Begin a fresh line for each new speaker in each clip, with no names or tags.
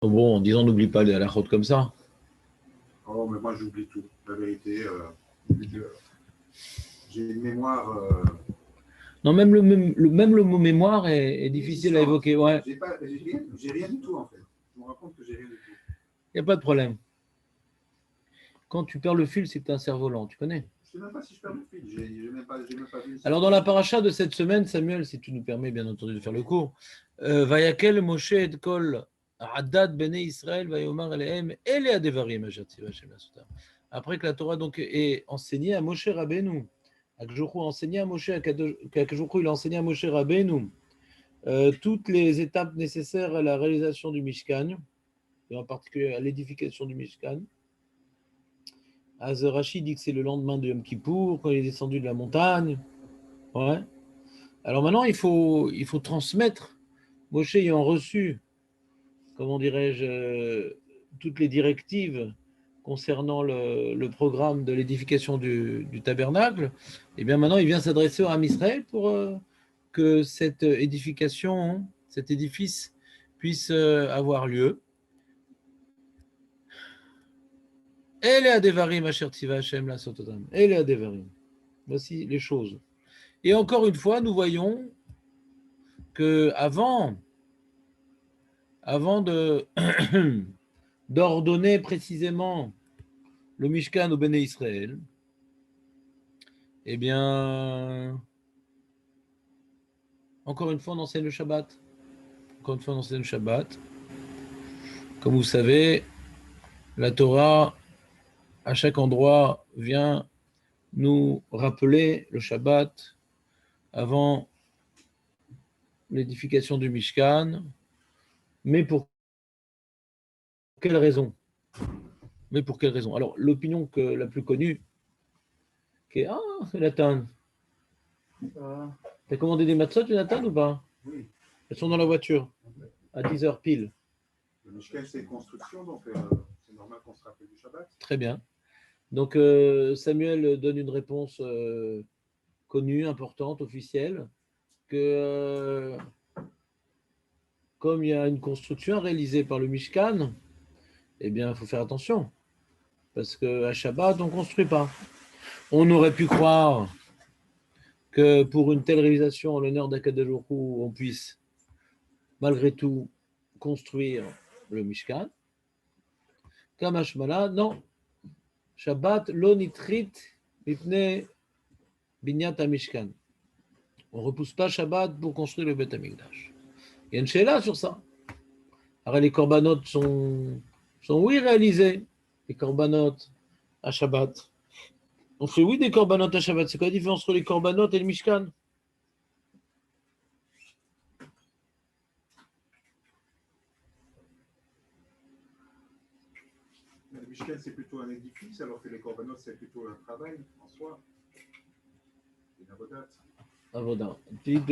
Bon, en disant n'oublie pas les halachot comme ça.
Oh, mais moi j'oublie tout. La vérité, j'ai une mémoire.
Non, même le mot mémoire est difficile à évoquer. Ouais,
J'ai rien du tout en fait. Je me rends compte que j'ai rien du tout.
il n'y a pas de problème. Quand tu perds le fil, c'est un cerf-volant, tu connais.
Je ne sais même pas si je perds le fil. J'ai même pas vu.
Alors, dans la paracha de cette semaine, Samuel, si tu nous permets bien entendu de faire le cours, Vayakel Moshe et Kol Haddad Bene Israël Vayomar Elehem Ele Adevarim Asher Tzivah Hashem Lasutam. Après que la Torah donc est enseignée à Moshe Rabbeinu, Akjouchou a enseigné à Moshe, Akjouchou il a enseigné à Moshe Rabbeinu toutes les étapes nécessaires à la réalisation du Mishkan, et en particulier à l'édification du Mishkan. Rachid dit que c'est le lendemain de Yom Kippour, quand il est descendu de la montagne. Ouais. Alors maintenant, il faut transmettre, Moshe ayant reçu, comment dirais-je, toutes les directives concernant le programme de l'édification du tabernacle, et bien maintenant, il vient s'adresser au Ham Israël pour que cette édification, cet édifice puisse avoir lieu. Ele adevarim asher tiva Hashem la sototam. Ele adevarim. Voici les choses. Et encore une fois, nous voyons que avant d'ordonner précisément le Mishkan au Béné Israël, eh bien, encore une fois, on enseigne le Shabbat. Encore une fois, on enseigne le Shabbat. Comme vous savez, la Torah, à chaque endroit, vient nous rappeler le Shabbat avant l'édification du Mishkan. Mais pour quelle raison? Alors, l'opinion la plus connue, qui est c'est Nathan. T'as commandé des matzot, Nathan, ou pas?
Oui.
Elles sont dans la voiture, à 10h pile.
Le Mishkan, c'est construction, donc c'est normal qu'on se rappelle du Shabbat.
Très bien. Donc, Samuel donne une réponse connue, importante, officielle, que comme il y a une construction réalisée par le Mishkan, eh bien, il faut faire attention. Parce qu'à Shabbat, on ne construit pas. On aurait pu croire que pour une telle réalisation, en l'honneur d'Akadosh Baruch Hu, on puisse, malgré tout, construire le Mishkan. Kamashmala, non. Shabbat, lo nitrit, mipne binyat Mishkan. On ne repousse pas Shabbat pour construire le Beth Amikdash. Il y a une shéla sur ça. Alors, les corbanotes sont oui réalisés, les corbanotes à Shabbat. On fait oui des corbanotes à Shabbat. C'est quoi la différence entre les corbanotes et le Mishkan?
Le Mishkan, c'est plutôt un édifice, alors que les corbanotes, c'est plutôt un travail en soi. Une avodat.
Avoda.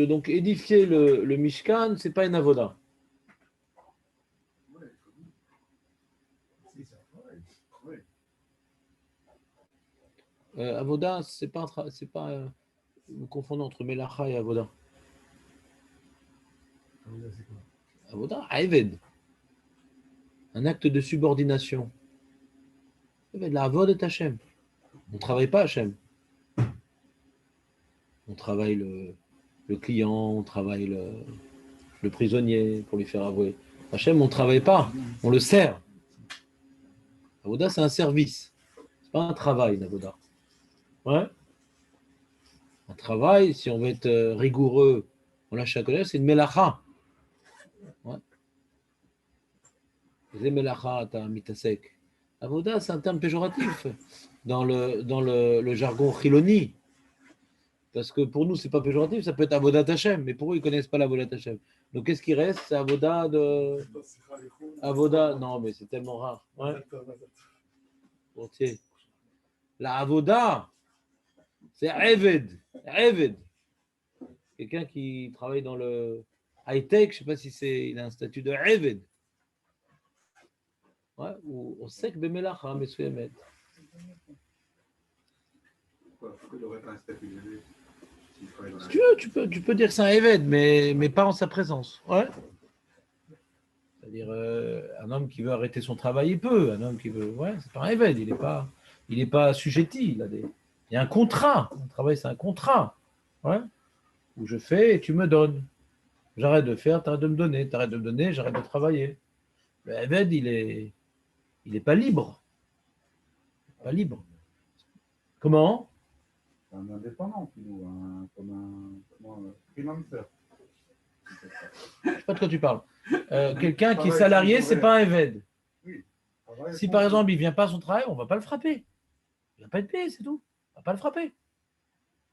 Donc, édifier le Mishkan, ce n'est pas une avoda.
Oui, c'est ça. Oui.
Avoda, c'est pas vous confondez entre Melacha et Avoda.
Avoda, c'est quoi?
Avoda, Aved. Un acte de subordination. Aved, la Avod est Hachem. On ne travaille pas Hachem. On travaille le client, on travaille le prisonnier pour lui faire avouer. Hachem, on ne travaille pas, on le sert. Avoda, c'est un service. Ce n'est pas un travail, l'Avoda. Ouais. Un travail, si on veut être rigoureux, on lâche la colère, c'est une melacha. Ouais. C'est melacha, ta mitasek. Avoda, c'est un terme péjoratif dans le jargon chiloni. Parce que pour nous, ce n'est pas péjoratif, ça peut être avodat Hashem, mais pour eux, ils ne connaissent pas l'avodat Hashem. Donc, qu'est-ce qui reste? C'est avoda de. Avoda, non, mais c'est tellement rare. Ouais. La avoda, c'est Eved. Eved. Quelqu'un qui travaille dans le high-tech, je ne sais pas si il a un statut de Eved. Ouais, ou on sait que Bemelacha, Mesouyamet.
Pourquoi il n'aurait pas un statut d'évêque?
Si tu veux, tu peux dire que c'est un Eved, mais pas en sa présence. Ouais. C'est-à-dire, un homme qui veut arrêter son travail, il peut. Un homme qui veut. Ouais, c'est pas un évêque, il est pas assujetti. Il y a un contrat. Un travail, c'est un contrat. Ouais, où je fais et tu me donnes. J'arrête de faire, tu arrêtes de me donner. Tu arrêtes de me donner, j'arrête de travailler. Le évêque, il est pas libre. Pas libre. Comment?
C'est un indépendant, comme un freelancer.
Je ne sais pas de quoi tu parles. Quelqu'un qui est salarié, c'est pas un évêque.
Oui.
Si par exemple il ne vient pas à son travail, on ne va pas le frapper. Il ne va pas être payé, c'est tout. On ne va pas le frapper.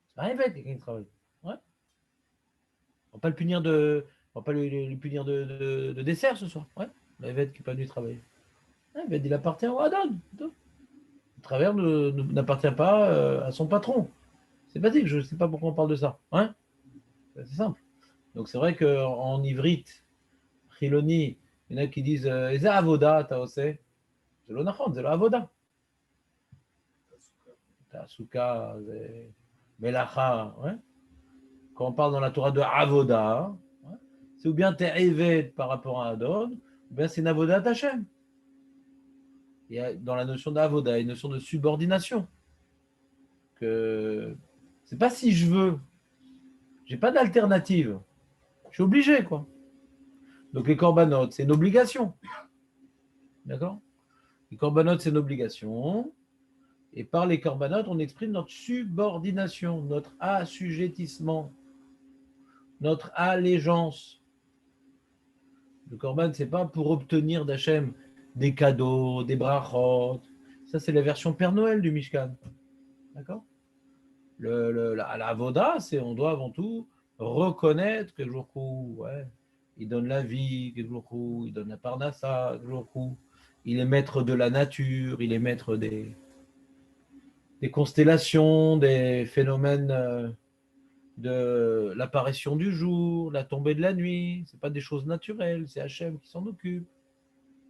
C'est pas un évêque, quelqu'un qui travaille. Ouais. On ne va pas le punir on va pas lui punir de dessert ce soir. Ouais. L'évêque qui n'est pas venu travailler. L'évêque, il appartient au Adon. Le travailleur n'appartient pas à son patron. C'est basique, je ne sais pas pourquoi on parle de ça. Ouais. C'est simple. Donc c'est vrai qu'en ivrite, Chiloni, il y en a qui disent Eza avoda, t'as osé. C'est le nachon, c'est le avoda. Tasuka, melacha. Ouais. Quand on parle dans la Torah de avoda, ouais, c'est ou bien t'es évêque par rapport à Adon, ou bien c'est une avoda d'Hachem. Il y a dans la notion d'avoda une notion de subordination. Que c'est pas si je veux, j'ai pas d'alternative. Je suis obligé, quoi. Donc les corbanotes, c'est une obligation. D'accord? Les corbanotes, c'est une obligation. Et par les corbanotes, on exprime notre subordination, notre assujettissement, notre allégeance. Le corban, c'est pas pour obtenir d'Hachem des cadeaux, des brachot. Ça, c'est la version Père Noël du Mishkan. D'accord? La avoda, c'est on doit avant tout reconnaître que Jourkou, ouais, il donne la vie, que Jourkou, il donne la parnassa, que Jourkou, il est maître de la nature, il est maître des constellations, des phénomènes de l'apparition du jour, la tombée de la nuit. C'est pas des choses naturelles, c'est Hachem qui s'en occupe.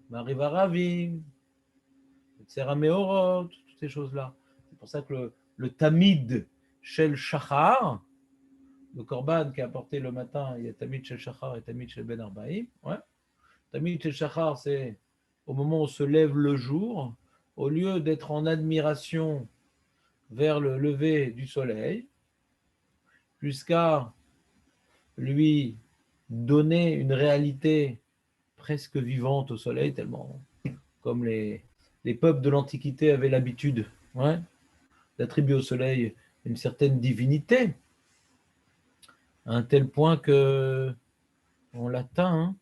Mariva Ravim, Tsera Meorot, toutes ces choses-là. C'est pour ça que le Tamid Shel Shachar, le Korban qui est apporté le matin, il y a Tamid Shel Shachar et Tamid Shel Ben Arbaïm. Ouais. Tamid Shel Shachar, c'est au moment où se lève le jour, au lieu d'être en admiration vers le lever du soleil, jusqu'à lui donner une réalité presque vivante au soleil, tellement comme les peuples de l'Antiquité avaient l'habitude, ouais, d'attribuer au soleil une certaine divinité, à un tel point que en latin, hein,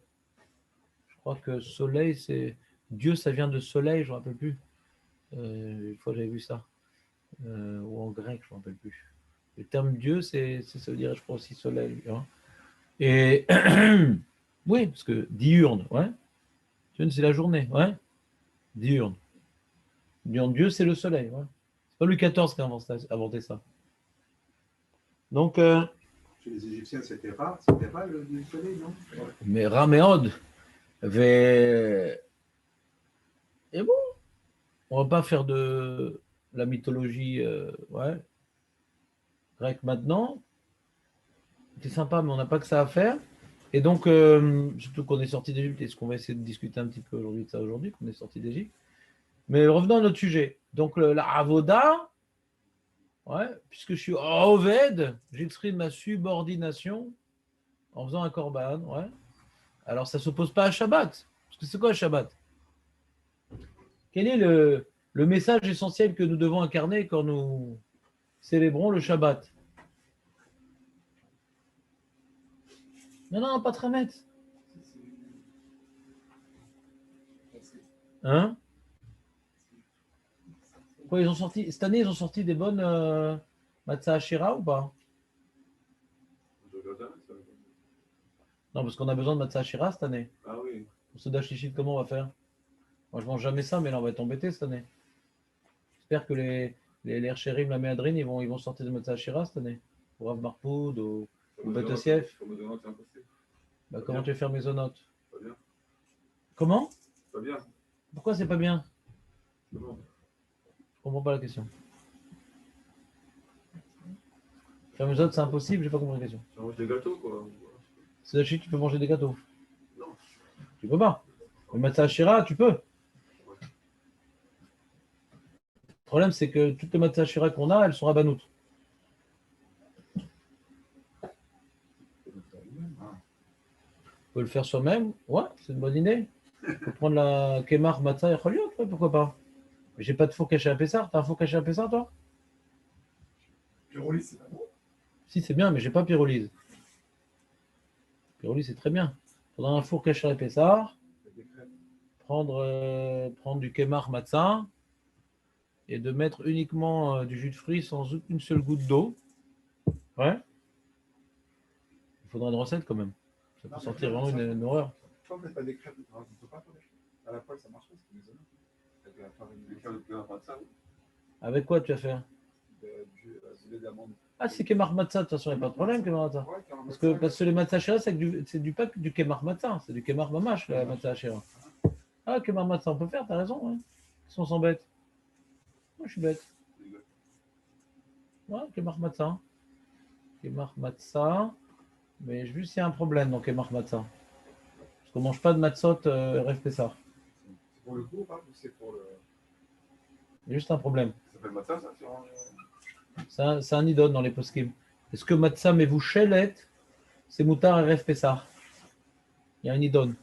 je crois que soleil, c'est Dieu, ça vient de soleil, je ne me rappelle plus. Une fois j'avais vu ça, ou en grec, je ne me rappelle plus. Le terme Dieu, ça veut dire, je crois aussi soleil. Hein. Et oui, parce que diurne, ouais. Diurne, c'est la journée, ouais. Diurne. Diurne, Dieu, c'est le soleil, ouais. C'est pas Louis XIV qui a inventé ça. Donc,
Chez les Égyptiens, c'était rare le soleil, non?
mais Raméod, et bon, on va pas faire de la mythologie ouais, grecque maintenant. C'est sympa, mais on n'a pas que ça à faire. Et donc, surtout qu'on est sorti d'Égypte, et ce qu'on va essayer de discuter un petit peu aujourd'hui de ça aujourd'hui, qu'on est sorti d'Égypte. Mais revenons à notre sujet. Donc, la avoda, ouais, puisque je suis oved, j'exprime ma subordination en faisant un korban, ouais. Alors, ça ne s'oppose pas à Shabbat. Parce que c'est quoi Shabbat? Quel est le message essentiel que nous devons incarner quand nous célébrons le Shabbat? Non, non, pas très mettre. Hein? Quoi, ils ont sorti, cette année, ils ont sorti des bonnes Matzah Ashira ou pas? Non, parce qu'on a besoin de Matzah Ashira cette année.
Ah oui.
Pour Seudah Shlichit, comment on va faire? Moi, je mange jamais ça, mais là, on va être embêté cette année. J'espère que les Herchérim, la Méadrine, ils vont sortir des Matzah Ashira cette année. Pour Rav Marpoud, au Bet Yosef. Bah, comment tu vas faire Maisonnote?
Pas bien.
Comment?
Pas bien.
Pourquoi c'est pas bien?
Bon.
Je comprends pas la question. Faire Maisonnote, c'est impossible, j'ai pas compris la question.
Tu manges des gâteaux, quoi.
C'est tu peux manger des gâteaux.
Non.
Tu peux pas. Le matzah Ashira, tu peux. Le problème, c'est que toutes les matzah Ashira qu'on a, elles sont rabbanoutes. On peut le faire soi-même. Ouais, c'est une bonne idée. On peut prendre la Kemar Matzah et Choliot, ouais, pourquoi pas. Mais j'ai pas de four caché à Pessar. T'as un four caché à Pessar, toi?
Pyrolyse, c'est pas bon.
Si, c'est bien, mais j'ai pas pyrolyse. Pyrolyse, c'est très bien. Faudra un four caché à Pessar, prendre du Kemar Matzah et de mettre uniquement du jus de fruits sans une seule goutte d'eau. Ouais. Il faudra une recette quand même. Ça peut sortir vraiment une horreur.
Pourquoi vous faites pas des crêpes? On peut pas faire des crêpes. À la poêle, ça marche pas, c'est maisonneux. Avec la farine
Les crêpes de plein matzah, oui.
Avec quoi tu vas faire?
du lait d'amande.
Ah, c'est Kemar Matzah, de toute façon, il n'y a pas de problème, Kemar Matzah.
Ouais,
Parce que les matzah shira, c'est pas du Kemar Matzah, c'est du Kemar Mamash, la matzah shira. Ah, Kemar Matzah, on peut faire, t'as raison. Hein. Si on s'embête. Moi, je suis bête. Ouais, Kemar Matzah. Kemar Matzah. Mais j'ai vu s'il y a un problème dans Kemar Matzah. Parce qu'on ne mange pas de matzot RF Pessar.
C'est pour le goût ou pas? Ou c'est pour le.
Il y a juste un problème.
Ça s'appelle matzah, ça, sur
C'est un idole dans les poskim. Est-ce que matzah mais vous chelet, c'est moutar RF Pessar? Il y a un idole.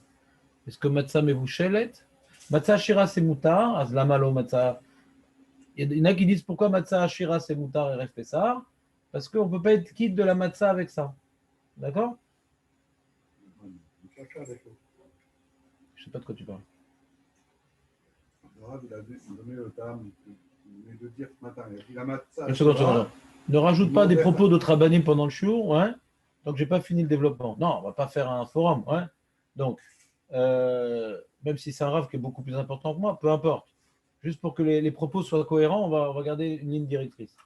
Est-ce que matzah mais vous chelet? Matzah shira c'est moutar, az lamalo matzah. Il y en a qui disent pourquoi matzah shira c'est moutar RF Pessar? Parce qu'on ne peut pas être quitte de la matzah avec ça. D'accord? Je ne sais pas de quoi tu parles.
Il a donné le terme de dire ce matin. Il a dit la matzah.
Une seconde. Ne rajoute pas des propos d'autres rabbinim pendant le shiur, ouais, donc j'ai pas fini le développement. Non, on va pas faire un forum, ouais. Donc, même si c'est un rav qui est beaucoup plus important que moi, peu importe. Juste pour que les propos soient cohérents, on va garder une ligne directrice.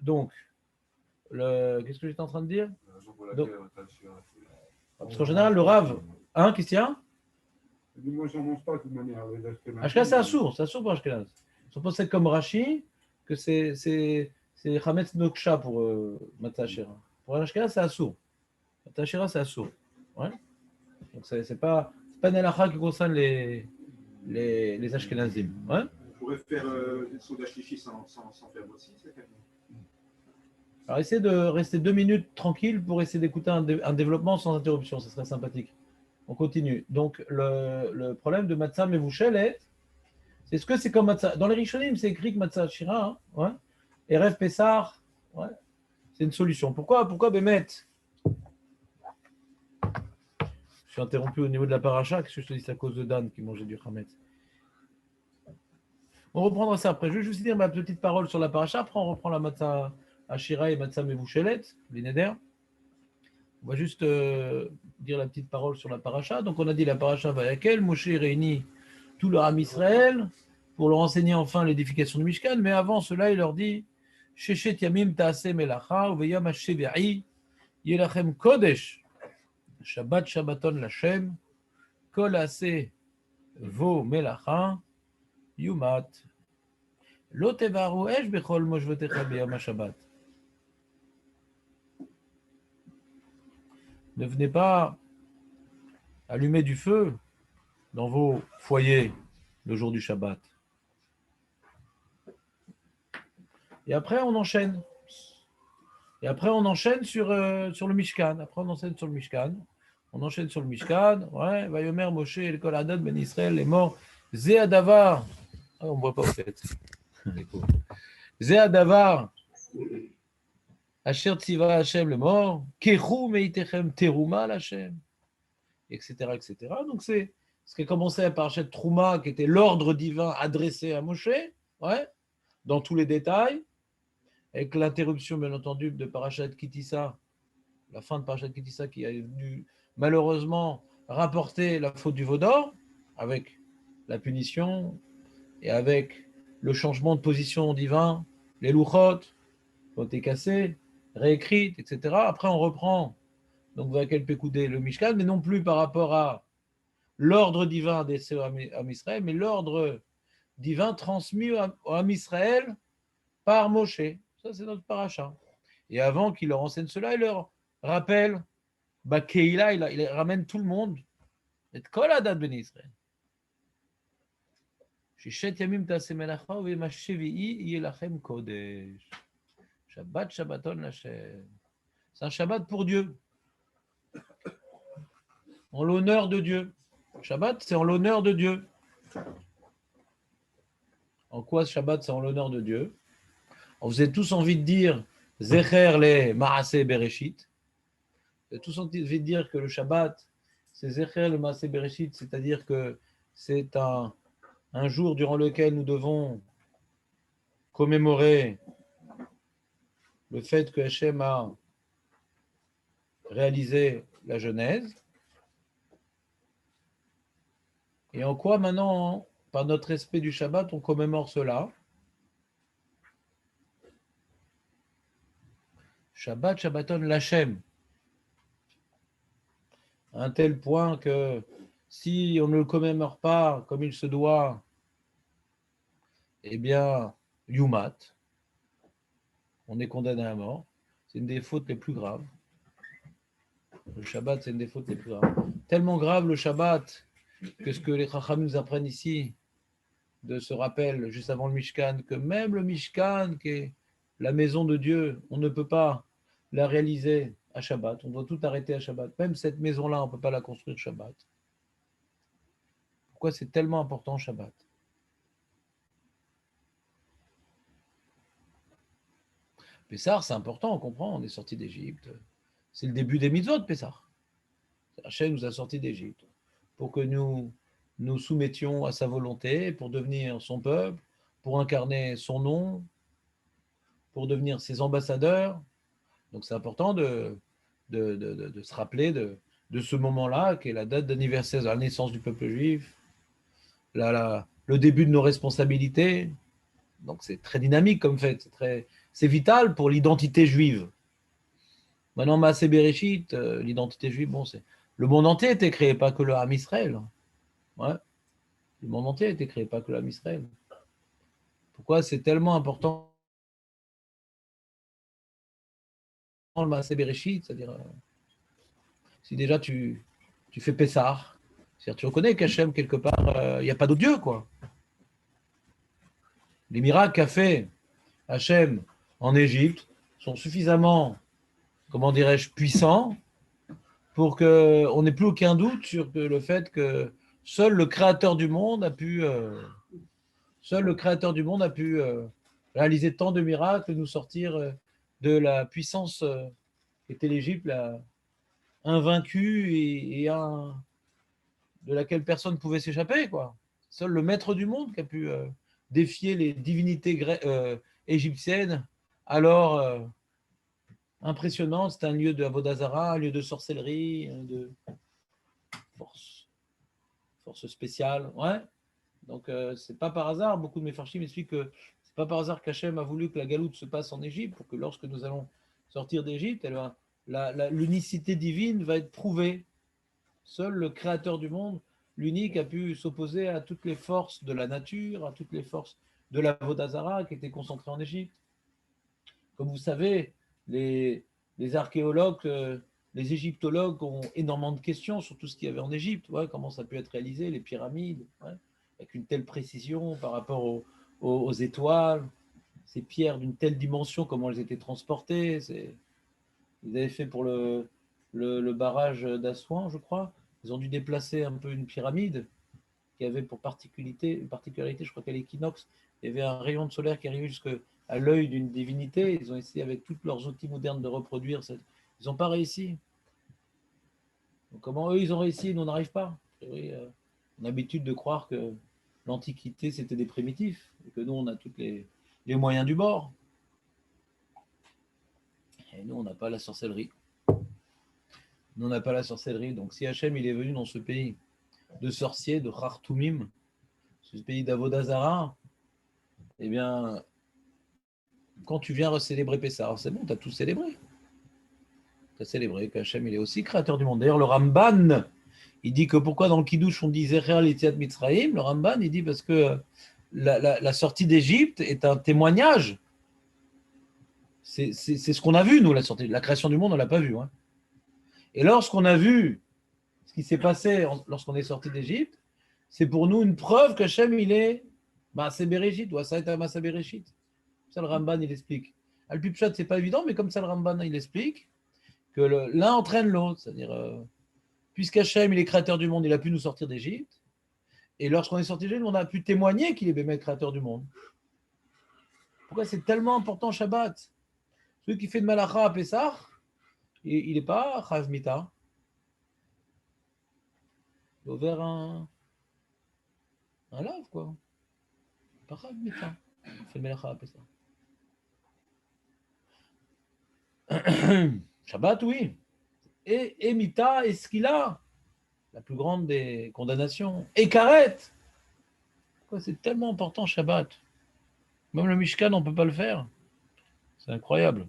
Donc, qu'est-ce que j'étais en train de dire? Donc, parce qu'en général, le rav, hein, Christian?
Moi, j'en mange pas de toute manière.
Ashkenaz, c'est assourd pour Ashkenaz. Ils sont pensés comme Rashi que c'est Hametz Noksha pour Matzah Ashira. Pour Ashkenaz, c'est assourd. Matzah Ashira, c'est assourd. Ouais. Donc, c'est pas une halakha qui concerne les Ashkenazim. Ouais.
On pourrait faire des sauts d'achlichi sans faire aussi, c'est quand même.
Alors, essayez de rester 2 minutes tranquille pour essayer d'écouter un développement sans interruption. Ce serait sympathique. On continue. Donc, le problème de Matzah Mevouchelet, c'est ce que c'est comme Matzah. Dans les Rishonim, c'est écrit que Matzah Shira, hein, ouais, et Rev Pessar, ouais, c'est une solution. Pourquoi Bémet? Je suis interrompu au niveau de la paracha. Qu'est-ce que je te dis? C'est à cause de Dan qui mangeait du Hametz. On reprendra ça après. Je vais juste dire ma petite parole sur la paracha. Après, on reprend la Matzah Ashira et Matzah Mevouchelet, les Neder. On va juste dire la petite parole sur la paracha. Donc, on a dit la paracha Vayakel, Moshe réunit tout leur âme Israël pour leur enseigner enfin l'édification du Mishkan. Mais avant cela, il leur dit Shechet Yamim Taase Melacha, Uveyam Hashevi'i, Yelachem Kodesh, Shabbat Shabbaton Lashem, Kol Ase Vo Melacha, Yumat, Lo Tevaru Esh Bechol Moshvotecha Beyam HaShabbat. Ne venez pas allumer du feu dans vos foyers le jour du Shabbat. Et après, on enchaîne. Et après, on enchaîne sur le Mishkan. Après, on enchaîne sur le Mishkan. On enchaîne sur le Mishkan. Ouais, Vayomer, Moshe, El Kol Hadad, Ben Israël, les morts. Zé Adavar. Ah, on ne voit pas, au fait. Zé Adavar. Asher Tziva Hashem, le mort. Kechu Meitechem Teruma Hashem. Etc., etc. Donc, c'est ce qui a commencé à Parashat Trouma, qui était l'ordre divin adressé à Moshe, ouais, dans tous les détails, avec l'interruption, bien entendu, de Parashat Kitissa, la fin de Parashat Kitissa, qui a dû malheureusement rapporter la faute du veau d'or, avec la punition et avec le changement de position divin, les louchot ont été cassés, réécrites, etc. Après, on reprend, donc, Vayakel Pekoudé, le Mishkan, mais non plus par rapport à l'ordre divin adressé à Israël, mais l'ordre divin transmis à Israël par Moshe. Ça, c'est notre paracha. Et avant qu'il leur enseigne cela, il leur rappelle, Keila, il ramène tout le monde Et kol adat ben Israël. Shishet yamim ta'aseh melacha u'yom hashevi'i yeh lachem kodesh. Shabbat Shabbaton Lachem. C'est un Shabbat pour Dieu, en l'honneur de Dieu. Shabbat, c'est en l'honneur de Dieu. En quoi ce Shabbat, c'est en l'honneur de Dieu? Vous avez tous envie de dire Zecher le Maaseh Bereshit. Vous avez tous envie de dire que le Shabbat, c'est Zecher le Maaseh Bereshit, c'est-à-dire que c'est un jour durant lequel nous devons commémorer le fait que Hachem a réalisé la Genèse. Et en quoi maintenant, par notre respect du Shabbat, on commémore cela? Shabbat, Shabbaton, Lachem. À un tel point que si on ne le commémore pas comme il se doit, eh bien, Yumat, on est condamné à mort. C'est une des fautes les plus graves. Le Shabbat, c'est une des fautes les plus graves. Tellement grave le Shabbat que ce que les Chachamim nous apprennent ici, de ce rappel juste avant le Mishkan, que même le Mishkan, qui est la maison de Dieu, on ne peut pas la réaliser à Shabbat. On doit tout arrêter à Shabbat. Même cette maison-là, on ne peut pas la construire Shabbat. Pourquoi c'est tellement important Shabbat? Pessah, c'est important, on comprend, on est sorti d'Égypte. C'est le début des mitzvot, Pessah. Hachem nous a sortis d'Égypte pour que nous nous soumettions à sa volonté, pour devenir son peuple, pour incarner son nom, pour devenir ses ambassadeurs. Donc c'est important de se rappeler de ce moment-là, qui est la date d'anniversaire de la naissance du peuple juif, le début de nos responsabilités. Donc c'est très dynamique comme fait, c'est vital pour l'identité juive. Maintenant, Maaseh Bereshit, l'identité juive, bon, c'est le monde entier a été créé, pas que le Ham Israël. Ouais. Le monde entier a été créé, pas que le Ham Israël. Pourquoi c'est tellement important le Maaseh Bereshit, c'est-à-dire si déjà tu fais Pessah, c'est-à-dire tu reconnais qu'Hachem quelque part, il n'y a pas d'autre Dieu, quoi. Les miracles qu'a fait Hachem en Égypte sont suffisamment, comment dirais-je, puissants pour qu'on n'ait plus aucun doute sur le fait que seul le Créateur du monde a pu, réaliser tant de miracles, nous sortir de la puissance qu'était l'Égypte, invaincue et de laquelle personne ne pouvait s'échapper, quoi. Seul le maître du monde qui a pu défier les divinités égyptiennes, alors impressionnant, c'est un lieu de Avodah Zarah, un lieu de sorcellerie, de force spéciale. Ouais. Donc c'est pas par hasard, beaucoup de mes farchim m'expliquent que c'est pas par hasard qu'Hachem a voulu que la galoute se passe en Égypte, pour que lorsque nous allons sortir d'Égypte, l'unicité divine va être prouvée. Seul le créateur du monde, l'unique, a pu s'opposer à toutes les forces de la nature, à toutes les forces de la Avodah Zarah qui étaient concentrées en Égypte. Comme vous savez, les archéologues, les égyptologues ont énormément de questions sur tout ce qu'il y avait en Égypte, ouais, comment ça a pu être réalisé, les pyramides, ouais, avec une telle précision par rapport aux étoiles, ces pierres d'une telle dimension, comment elles étaient transportées. Ils avaient fait pour le barrage d'Assouan, je crois, ils ont dû déplacer un peu une pyramide qui avait pour particularité, je crois qu'à l'équinoxe, il y avait un rayon de solaire qui arrivait jusqu'à l'œil d'une divinité. Ils ont essayé avec tous leurs outils modernes de reproduire cette... Ils n'ont pas réussi. Donc, comment eux, ils ont réussi, nous, on n'arrive pas. On a l'habitude de croire que l'Antiquité, c'était des primitifs, et que nous, on a tous les moyens du bord. Et nous, on n'a pas la sorcellerie. Nous, on n'a pas la sorcellerie. Donc, si Hachem, il est venu dans ce pays de sorciers, de Khartoumim, ce pays d'Avodah Zarah, eh bien, quand tu viens célébrer Pessah, c'est bon, tu as tout célébré. Tu as célébré qu'Hachem, il est aussi créateur du monde. D'ailleurs, le Ramban, il dit que pourquoi dans le Kiddush, on dit Zecher l'Etziat Mitzrayim, le Ramban, il dit parce que la sortie d'Égypte est un témoignage. C'est ce qu'on a vu, nous, la création du monde, on ne l'a pas vu. Hein. Et lorsqu'on a vu ce qui s'est passé lorsqu'on est sorti d'Égypte, c'est pour nous une preuve qu'Hachem, il est Maaseh Bereshit, ou Asa et Maaseh Bereshit. Ça, le Ramban, il explique. Al-Pipchat, c'est pas évident, mais comme ça, le Ramban, il explique que l'un entraîne l'autre. C'est-à-dire, puisqu'Hachem, il est créateur du monde, il a pu nous sortir d'Égypte. Et lorsqu'on est sorti d'Égypte, on a pu témoigner qu'il est Bémet, créateur du monde. Pourquoi c'est tellement important Shabbat? Celui qui fait de Malacha à Pessah, il n'est pas Chav Mita. Il a ouvert un lave, quoi. Pas Chav Mita. Il fait de Malacha à Pessah. Shabbat, oui. Et Mita et Skila, la plus grande des condamnations. Et Karet. Pourquoi c'est tellement important Shabbat? Même le Mishkan, on ne peut pas le faire. C'est incroyable.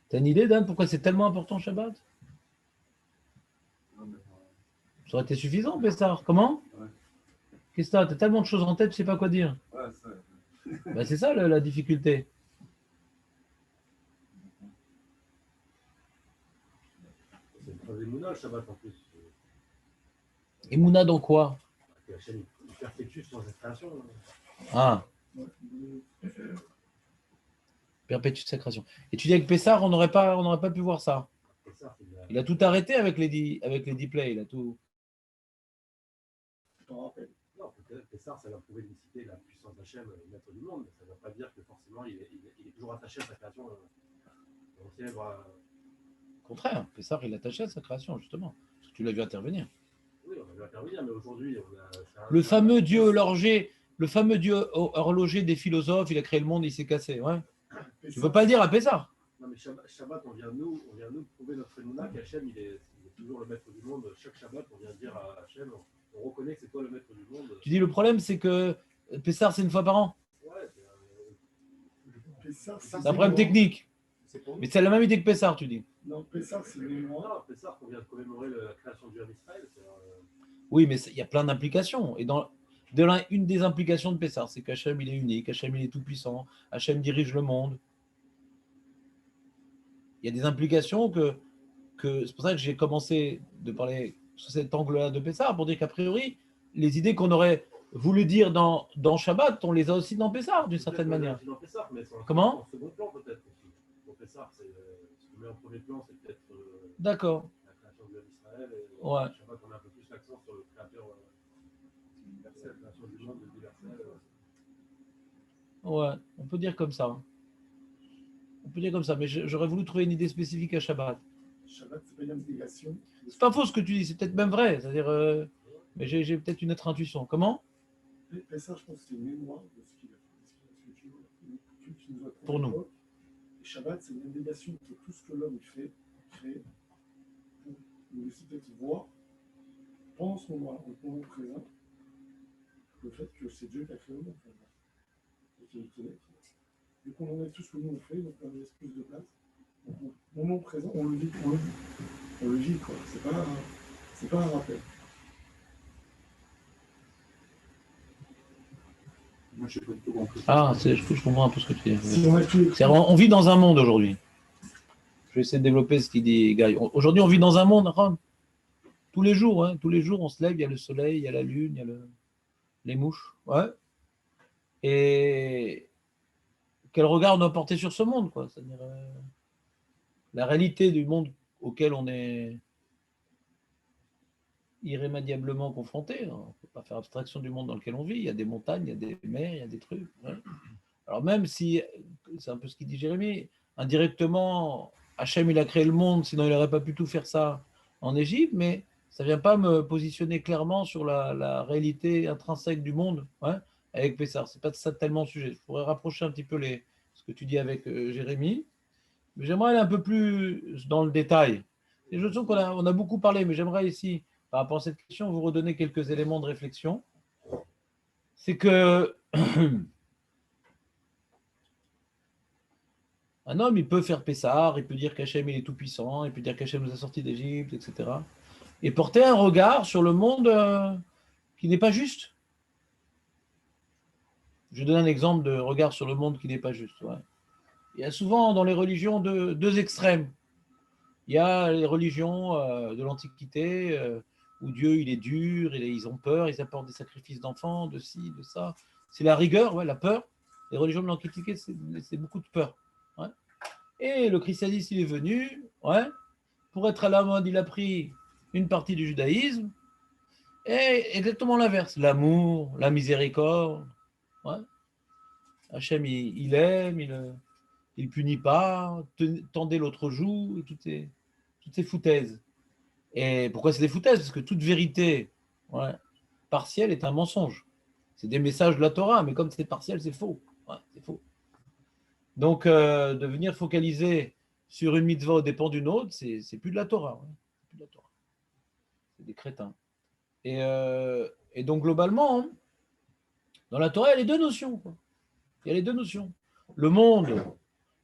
T'as une idée, Dan, pourquoi c'est tellement important Shabbat? Ça aurait été suffisant, Pessar. Comment?
Ouais.
Qu'est-ce que t'as? T'as tellement de choses en tête, tu sais pas quoi dire.
Ouais, ça.
Ben, c'est ça la difficulté.
C'est une preuve d'Emouna, le Shabbat en plus.
Et Mouna dans quoi?
Que Hachem il perpétue sans cette création.
Ah, perpétue de sa création. Et tu dis avec Pessar, on n'aurait pas pu voir ça.
C'est ça, c'est
Il a tout arrêté avec les 10 plays. Il a tout.
Je t'en rappelle.
Non, peut-être Pessar, ça va prouver l'unicité, la puissance d'Hachem, le maître du monde, mais ça ne veut pas dire que forcément il est toujours attaché à sa création. On célèbre.
Au contraire, Pessar, il est attaché à sa création, justement. Parce que tu l'as vu intervenir.
Oui, on a vu intervenir, mais aujourd'hui, on a.
Le fameux dieu horloger des philosophes, il a créé le monde, il s'est cassé. Ouais. Tu ne veux pas le dire à Pessar?
Non, mais Shabbat, on vient nous prouver notre Emouna qu'Hachem, il est toujours le maître du monde. Chaque Shabbat, on vient dire à Hachem, on reconnaît que c'est toi le maître du monde.
Tu dis le problème, c'est que Pessar, c'est une fois par an.
Ouais,
Pessar,
C'est un problème technique.
c'est pour nous.
Mais c'est la même idée que Pessar, tu dis.
Non, Pessar, c'est mémoire.
Non, Pessar, qu'on vient de commémorer la création du Ham Israël.
Oui, mais il y a plein d'implications. Et une des implications de Pessar, c'est qu'Hachem, il est unique, Hachem, il est tout-puissant, Hachem dirige le monde. Il y a des implications que c'est pour ça que j'ai commencé de parler sous cet angle-là de Pessar, pour dire qu'a priori, les idées qu'on aurait voulu dire dans Shabbat, on les a aussi dans Pessar, d'une certaine manière.
Dans Pessar, mais
Comment?
en second plan, peut-être aussi. Pour Pessar, ce qu'on met en premier plan, c'est peut-être
D'accord.
la création du Ham Israël. Et
Ouais.
Shabbat, on a un peu plus l'accent sur le créateur universel, la création du monde universel.
Ouais, on peut dire comme ça. On peut dire comme ça, mais j'aurais voulu trouver une idée spécifique à Shabbat.
Shabbat, c'est pas une abnégation.
C'est pas faux ce que tu dis, c'est peut-être même vrai. C'est-à-dire, mais j'ai peut-être une autre intuition. Comment?
Pessar, je pense que c'est une mémoire de ce qu'il a fait, de ce que tu nous as
Pour nous.
Et Shabbat, c'est une abnégation que tout ce que l'homme fait, crée, pour nous laisser peut-être voir, pendant ce moment-là, au moment présent, le fait que c'est Dieu qui a créé le monde. Et vu qu'on enlève tout ce que nous on fait, donc on laisse plus de place. Donc, au moment présent, on le vit, on le vit, quoi. C'est pas un rappel.
Moi, je sais pas du tout compris.
Ah, je comprends un peu ce que tu dis.
Si on a tout
C'est-à-dire, on vit dans un monde aujourd'hui. Je vais essayer de développer ce qu'il dit, Guy. Aujourd'hui, on vit dans un monde, Ron. Tous les jours, on se lève, il y a le soleil, il y a la lune, il y a les mouches. Ouais. Et quel regard on doit porter sur ce monde, quoi. C'est-à-dire la réalité du monde auquel on est irrémédiablement confronté. On ne peut pas faire abstraction du monde dans lequel on vit. Il y a des montagnes, il y a des mers, il y a des trucs. Ouais. Alors même si, c'est un peu ce qu'il dit Jérémie, indirectement, Hachem, il a créé le monde, sinon il n'aurait pas pu tout faire ça en Égypte, mais ça ne vient pas me positionner clairement sur la réalité intrinsèque du monde, ouais, avec Pessar. Ce n'est pas ça tellement le sujet. Je pourrais rapprocher un petit peu ce que tu dis avec Jérémie, mais j'aimerais aller un peu plus dans le détail. Et je sens qu'on a beaucoup parlé, mais j'aimerais ici, par rapport à cette question, vous redonner quelques éléments de réflexion. C'est que un homme, il peut faire Pessar, il peut dire qu'Hachem, il est tout-puissant, il peut dire qu'Hachem nous a sortis d'Égypte, etc. Et porter un regard sur le monde qui n'est pas juste. Je donne un exemple de regard sur le monde qui n'est pas juste. Ouais. Il y a souvent dans les religions deux extrêmes. Il y a les religions de l'Antiquité où Dieu il est dur, ils ont peur, ils apportent des sacrifices d'enfants, de ci, de ça. C'est la rigueur, ouais, la peur. Les religions de l'Antiquité, c'est beaucoup de peur. Ouais. Et le christianisme, il est venu, ouais, pour être à la mode, il a pris une partie du judaïsme et exactement l'inverse. L'amour, la miséricorde. Ouais. Hachem, il aime, il punit pas, tendez l'autre joue, et toutes ces foutaises. Et pourquoi c'est des foutaises? Parce que toute vérité, ouais, partielle est un mensonge. C'est des messages de la Torah, mais comme c'est partiel, c'est faux. Ouais, c'est faux. Donc, de venir focaliser sur une mitzvah aux dépens d'une autre, c'est plus de la Torah. Ouais. C'est plus de la Torah. C'est des crétins. Et donc, globalement, hein, dans la Torah, il y a les deux notions. Quoi. Il y a les deux notions. Le monde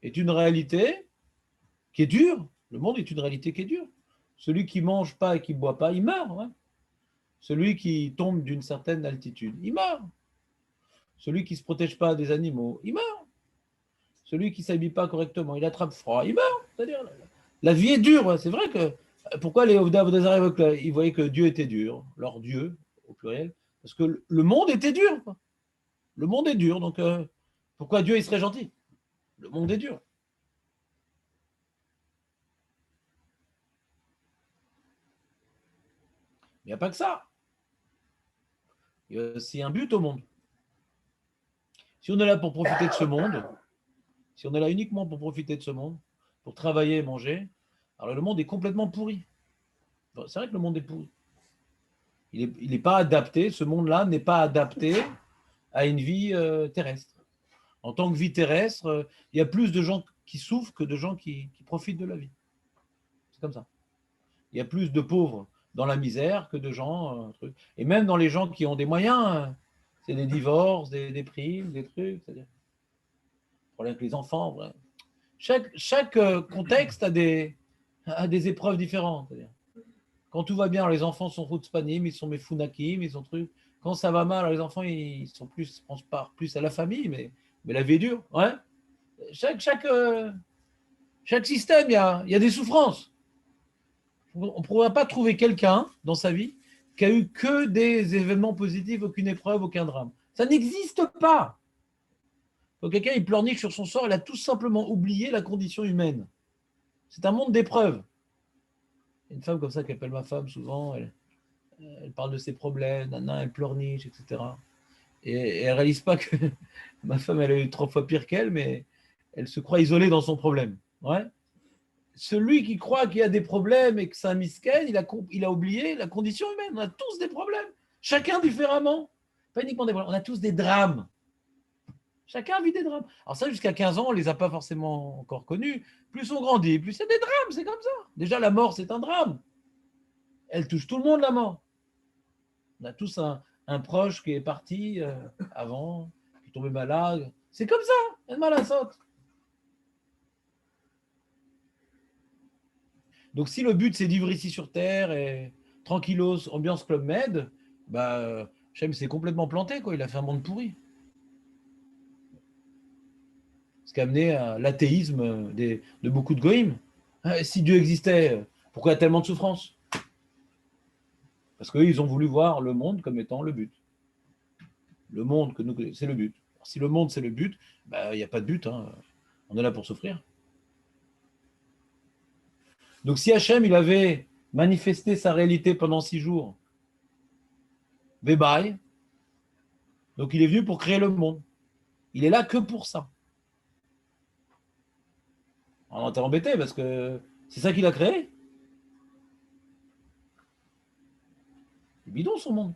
est une réalité qui est dure. Le monde est une réalité qui est dure. Celui qui ne mange pas et qui ne boit pas, il meurt. Ouais. Celui qui tombe d'une certaine altitude, il meurt. Celui qui ne se protège pas des animaux, il meurt. Celui qui ne s'habille pas correctement, il attrape froid, il meurt. C'est-à-dire, la vie est dure. Ouais. C'est vrai que. Pourquoi les Vodazar, ils voyaient que Dieu était dur, leur Dieu, au pluriel? Parce que le monde était dur. Quoi. Le monde est dur. Donc, pourquoi Dieu il serait gentil? Le monde est dur. Il n'y a pas que ça. Il y a aussi un but au monde. Si on est là pour profiter de ce monde, si on est là uniquement pour profiter de ce monde, pour travailler et manger, alors le monde est complètement pourri. C'est vrai que le monde est pourri. Il n'est pas adapté, ce monde-là n'est pas adapté à une vie terrestre. En tant que vie terrestre, il y a plus de gens qui souffrent que de gens qui profitent de la vie. C'est comme ça. Il y a plus de pauvres dans la misère que de gens. Et même dans les gens qui ont des moyens, c'est des divorces, des primes, des trucs. C'est-à-dire, problème avec les enfants. Ouais. Chaque contexte a des épreuves différentes. C'est-à-dire, quand tout va bien, les enfants sont chutzpanim, ils sont mefunakim, ils sont trucs. Quand ça va mal, les enfants, ils sont plus, pensent pas plus à la famille, mais la vie est dure. Ouais. Chaque système, il y a des souffrances. On ne pourra pas trouver quelqu'un dans sa vie qui a eu que des événements positifs, aucune épreuve, aucun drame. Ça n'existe pas. Quand quelqu'un il pleurniche sur son sort, il a tout simplement oublié la condition humaine. C'est un monde d'épreuves. Il y a une femme comme ça qui appelle ma femme souvent, elle parle de ses problèmes, elle pleurniche, etc. Et elle ne réalise pas que ma femme, elle a eu 3 fois pire qu'elle, mais elle se croit isolée dans son problème. Ouais. Celui qui croit qu'il y a des problèmes et que c'est un misken, il a oublié la condition humaine. On a tous des problèmes, chacun différemment. Pas uniquement des problèmes, on a tous des drames. Chacun vit des drames. Alors ça, jusqu'à 15 ans, on ne les a pas forcément encore connus. Plus on grandit, plus c'est des drames, c'est comme ça. Déjà, la mort, c'est un drame. Elle touche tout le monde, la mort. On a tous un proche qui est parti avant, qui est tombé malade. C'est comme ça, elle malade saute. Donc, si le but, c'est de vivre ici sur Terre et tranquillos, ambiance Club Med, bah, Shem s'est complètement planté, quoi. Il a fait un monde pourri. Ce qui a amené à l'athéisme de beaucoup de goïms. Si Dieu existait, pourquoi il y a tellement de souffrance? Parce qu'eux, ils ont voulu voir le monde comme étant le but. Le monde, c'est le but. Alors, si le monde, c'est le but, bah, il n'y a pas de but. Hein. On est là pour souffrir. Donc si Hachem, il avait manifesté sa réalité pendant 6 jours, bye, donc il est venu pour créer le monde. Il est là que pour ça. Alors t'es embêté parce que c'est ça qu'il a créé. C'est bidon son monde.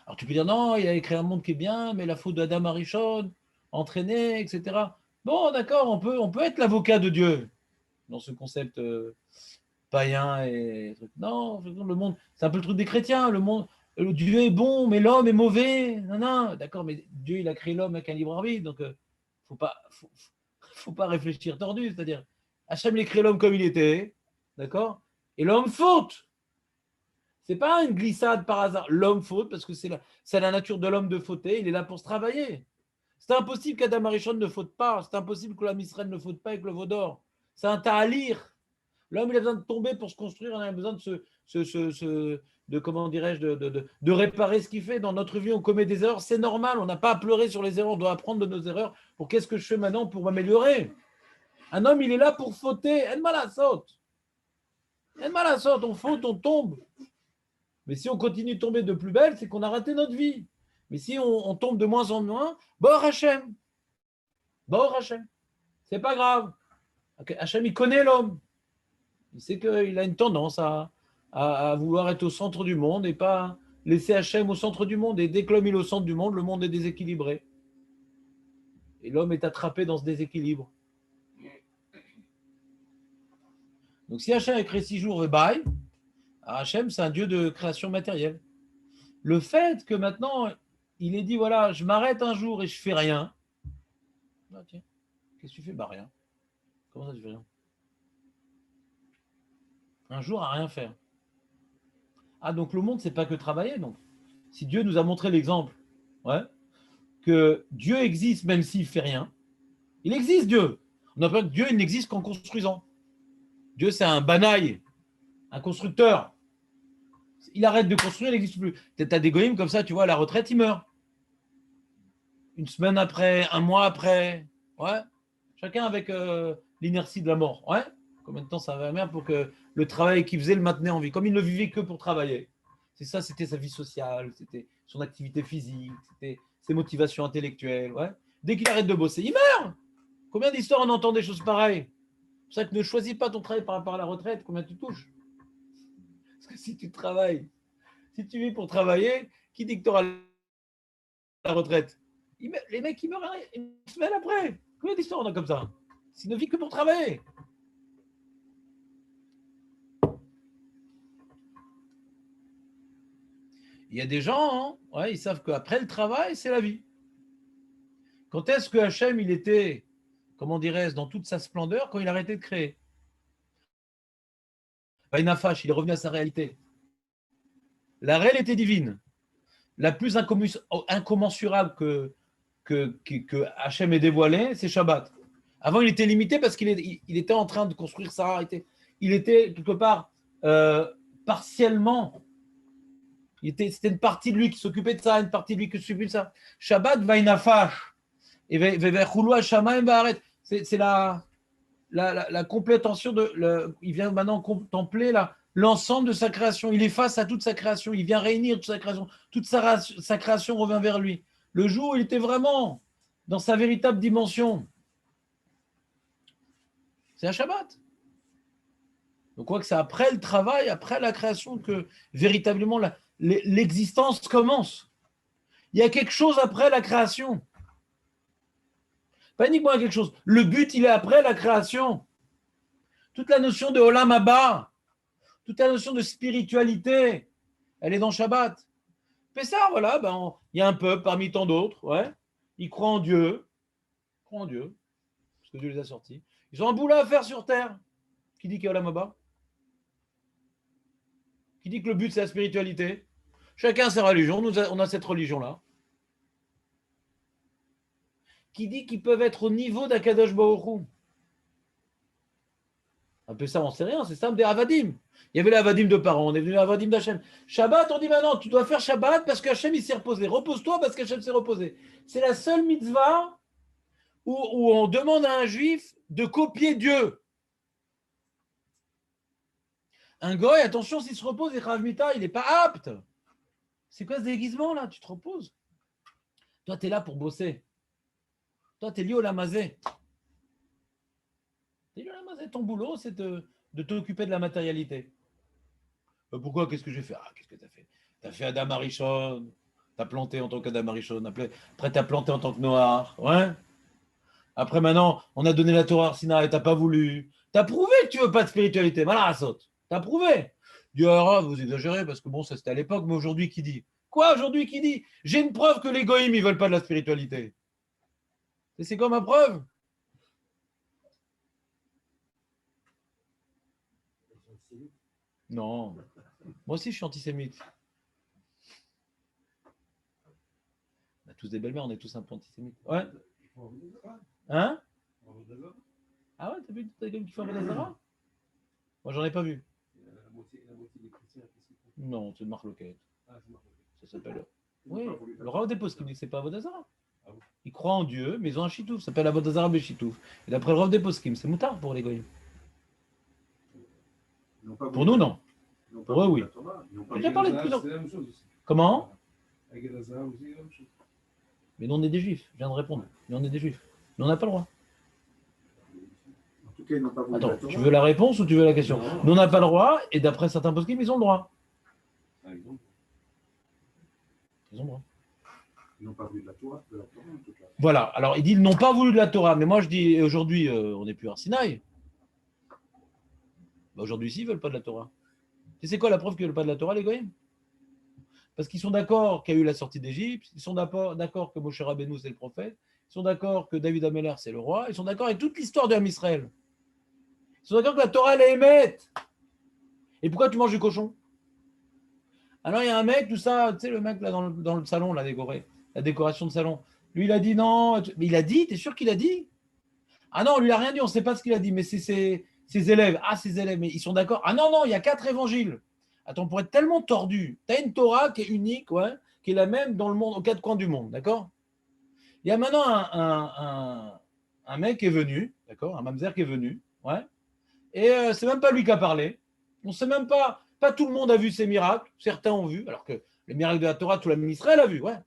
Alors tu peux dire non, il a créé un monde qui est bien, mais la faute d'Adam Arishon, entraîné, etc. Bon, d'accord, on peut être l'avocat de Dieu dans ce concept païen et truc. Non, le monde, c'est un peu le truc des chrétiens. Dieu est bon, mais l'homme est mauvais. Non, d'accord, mais Dieu il a créé l'homme avec un libre arbitre, donc faut pas réfléchir tordu. C'est-à-dire, Hachem il a créé l'homme comme il était, d'accord, et l'homme faute. C'est pas une glissade par hasard. L'homme faute parce que c'est la nature de l'homme de fauter. Il est là pour se travailler. C'est impossible qu'Adam Arishon ne faute pas. C'est impossible que l'homme Israël ne faute pas avec le veau d'or. C'est un ta'alir. L'homme, il a besoin de tomber pour se construire. On a besoin de comment dirais-je, de réparer ce qu'il fait. Dans notre vie, on commet des erreurs. C'est normal. On n'a pas à pleurer sur les erreurs. On doit apprendre de nos erreurs. Pour qu'est-ce que je fais maintenant pour m'améliorer? Un homme, il est là pour fauter. En malasot. En malasot. On faute, on tombe. Mais si on continue de tomber de plus belle, c'est qu'on a raté notre vie. Mais si on tombe de moins en moins, Bor Hachem. Bor Hachem. C'est pas grave. Hachem, il connaît l'homme. Il sait qu'il a une tendance à vouloir être au centre du monde et pas laisser Hachem au centre du monde. Et dès que l'homme est au centre du monde, le monde est déséquilibré. Et l'homme est attrapé dans ce déséquilibre. Donc si Hachem a créé 6 jours et bye, Hachem, c'est un Dieu de création matérielle. Le fait que maintenant, il ait dit, voilà, je m'arrête un jour et je fais rien. Ah, tiens, qu'est-ce que tu fais? Bah rien. Comment ça, tu fais rien? Un jour à rien faire. Ah, donc le monde, c'est pas que travailler. Donc, si Dieu nous a montré l'exemple, ouais, que Dieu existe même s'il fait rien, il existe Dieu. On n'a pas que Dieu, il n'existe qu'en construisant. Dieu, c'est un banaï, un constructeur. Il arrête de construire, il n'existe plus. Tu as des goïms comme ça, tu vois, à la retraite, il meurt. Une semaine après, un mois après, ouais. Chacun avec l'inertie de la mort, ouais. Combien de temps ça va faire pour que le travail qu'il faisait le maintenait en vie, comme il ne vivait que pour travailler. C'est ça, c'était sa vie sociale, c'était son activité physique, c'était ses motivations intellectuelles, ouais. Dès qu'il arrête de bosser, il meurt. Combien d'histoires on entend des choses pareilles? C'est pour ça que ne choisis pas ton travail par rapport à la retraite, combien tu touches. Parce que si tu travailles, si tu vis pour travailler, qui dit que tu auras la retraite? Les mecs, ils meurent une semaine après. Combien d'histoires on a comme ça? S'il ne vit que pour travailler. Il y a des gens, hein, ouais, ils savent qu'après le travail, c'est la vie. Quand est-ce que Hachem, il était, comment dirais-je, dans toute sa splendeur, quand il arrêtait de créer? Vainafash, il est revenu à sa réalité. La réalité divine, la plus incommensurable que Hachem ait dévoilée, c'est Shabbat. Avant, il était limité parce qu'il était en train de construire ça. Il était quelque part partiellement. C'était une partie de lui qui s'occupait de ça, une partie de lui qui s'occupait de ça. Shabbat, Vainafash. Et c'est la complétation il vient maintenant contempler l'ensemble de sa création. Il est face à toute sa création. Il vient réunir toute sa création. Toute sa création revient vers lui. Le jour où il était vraiment dans sa véritable dimension, c'est un Shabbat. Donc, quoi que c'est après le travail, après la création, que véritablement l'existence commence. Il y a quelque chose après la création. Pas uniquement quelque chose. Le but, il est après la création. Toute la notion de Olam Haba, toute la notion de spiritualité, elle est dans Shabbat. Pessah, voilà, il y a un peuple parmi tant d'autres, ouais. Ils croient en Dieu. Ils croient en Dieu, parce que Dieu les a sortis. Ils ont un boulot à faire sur terre. Qui dit qu'il y a Olam Haba? Qui dit que le but, c'est la spiritualité? Chacun a sa religion. On a cette religion-là. Qui dit qu'ils peuvent être au niveau d'Akadosh Baruch Hu? Un peu ça, on ne sait rien, c'est ça des Avadim. Il y avait les Avadim de parents, on est venu à Avadim d'Hachem. Shabbat, on dit maintenant, tu dois faire Shabbat parce qu'Hachem il s'est reposé. Repose-toi parce qu'Hachem s'est reposé. C'est la seule mitzvah où on demande à un juif de copier Dieu. Un goy, attention, s'il se repose, et Rav Mita, il n'est pas apte. C'est quoi ce déguisement là? Tu te reposes? Toi, tu es là pour bosser. Toi, tu es lié au lamazé. Ton boulot, c'est de t'occuper de la matérialité. Pourquoi? Qu'est-ce que j'ai fait? Ah, qu'est-ce que tu as fait? Tu as fait Adam Arishon, tu as planté en tant qu'Adam Arishon, après tu as planté en tant que Noah. Ouais. Après, maintenant, on a donné la Torah à Sinaï, tu n'as pas voulu. Tu as prouvé que tu ne veux pas de spiritualité. Voilà, saute. Tu as prouvé. Dieu, vous exagérez parce que bon, ça c'était à l'époque, mais aujourd'hui, qui dit? Quoi, aujourd'hui, qui dit? J'ai une preuve que les goïms, ils ne veulent pas de la spiritualité. Et c'est quoi ma preuve? Non. Moi aussi, je suis antisémite. tous des belles-mères, on est tous un peu antisémites. Ouais. Hein? Ah ouais, t'as vu des goyim qui font Avodazara? Moi, j'en ai pas vu.
La moitié des chrétiens, qu'est-ce qu'ils font?
Non, c'est une marloquette.
Ah, c'est marrant.
Ça s'appelle.
Ils n'ont
Oui,
pas voulu
le Rav Depos qui dit que c'est pas Avodazara.
Ah bon?
Ils croient en Dieu, mais ils ont un chitouf, ça s'appelle Avodazara Beshitouf. Et d'après le Rav Deposkim, c'est moutard pour les goyim.
Ils n'ont pas
Pour
voulu-
nous, non.
ils n'ont pas
Pour eux,
voulu
oui.
la Torah, ils n'ont pas
J'ai déjà
voulu-
parlé de plus en
C'est la même chose aussi.
Comment?
Avec Elazar aussi, la même chose.
Mais nous, on est des juifs, je viens de répondre. Mais on est des juifs. Nous, on n'a pas le droit.
En tout cas, ils n'ont pas voulu la
Attends,
Torah.
tu veux la réponse ou tu veux la question?
Non.
Nous, on n'a pas le droit, et d'après certains poskim, ils ont le droit.
Par exemple.
Ils ont le droit.
Ils n'ont pas voulu de la Torah, en tout cas.
Voilà, alors il dit ils n'ont pas voulu de la Torah, mais moi je dis aujourd'hui, on n'est plus à Sinaï. Bah, aujourd'hui, si, ils ne veulent pas de la Torah. Et c'est quoi la preuve qu'ils ne veulent pas de la Torah, les goyim? Parce qu'ils sont d'accord qu'il y a eu la sortie d'Égypte, ils sont d'accord que Moshe Rabbeinu c'est le prophète, ils sont d'accord que David Ameller c'est le roi, ils sont d'accord avec toute l'histoire de Israël. Ils sont d'accord que la Torah elle est émette. Et pourquoi tu manges du cochon? Alors il y a un mec, tout ça, tu sais, le mec là dans le salon, là, décoré, la décoration de salon. Lui, il a dit non, mais il a dit, t'es sûr qu'il a dit? Ah non, lui, il n'a rien dit, on ne sait pas ce qu'il a dit, mais c'est ses élèves. Ah, ses élèves, mais ils sont d'accord. Ah non, non, il y a 4 évangiles. Attends, pour être tellement tordu, tu as une Torah qui est unique, ouais, qui est la même dans le monde, aux 4 coins du monde, d'accord? Il y a maintenant un mec qui est venu, d'accord, un mamzer qui est venu, ouais, et c'est même pas lui qui a parlé. On ne sait même pas tout le monde a vu ces miracles, certains ont vu, alors que les miracles de la Torah, tout l'homme Israël a vu, ouais.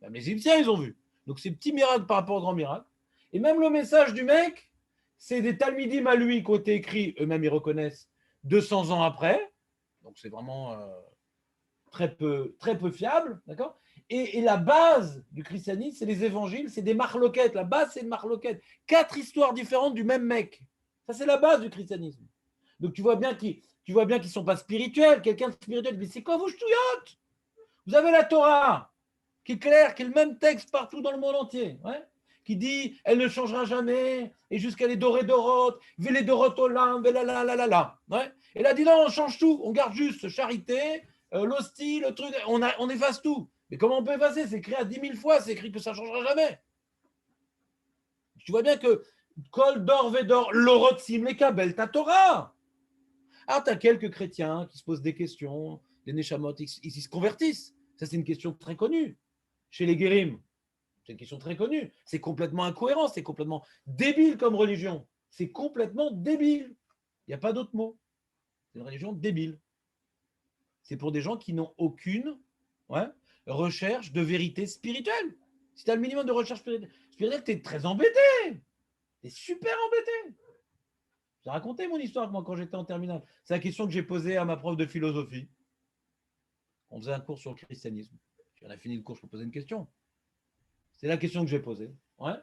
Même les Égyptiens, ils ont vu. Donc, ces petits miracles par rapport aux grands miracles. Et même le message du mec, c'est des Talmidim à lui qui ont été écrits, eux-mêmes ils reconnaissent, 200 ans après. Donc, c'est vraiment très peu fiable. D'accord? Et la base du christianisme, c'est les évangiles, c'est des marloquettes. La base, c'est une marloquette. 4 histoires différentes du même mec. Ça, c'est la base du christianisme. Donc, tu vois bien qu'ils ne sont pas spirituels. Quelqu'un de spirituel, mais c'est quoi vos ch'touillottes? Vous avez la Torah, qui est claire, qui est le même texte partout dans le monde entier, ouais, qui dit elle ne changera jamais, et jusqu'à les dorés dorotes, ve les dorotes olam, ve la la la la la. Ouais. Et là, dit non, on change tout, on garde juste charité, l'hostie, le truc, on efface tout. Mais comment on peut effacer? C'est écrit à 10 000 fois, c'est écrit que ça ne changera jamais. Tu vois bien que Kol dor vedor, l'orotsim les kabel ta Torah. Alors, tu as quelques chrétiens qui se posent des questions, les Neshamot, ils se convertissent. Ça, c'est une question très connue. Chez les guérim, c'est une question très connue. C'est complètement incohérent, c'est complètement débile comme religion. C'est complètement débile. Il n'y a pas d'autre mot. C'est une religion débile. C'est pour des gens qui n'ont aucune recherche de vérité spirituelle. Si tu as le minimum de recherche spirituelle, tu es très embêté. Tu es super embêté. J'ai raconté mon histoire, moi, quand j'étais en terminale. C'est la question que j'ai posée à ma prof de philosophie. On faisait un cours sur le christianisme. On a fini le cours, je me posais une question. C'est la question que j'ai posée. Ouais.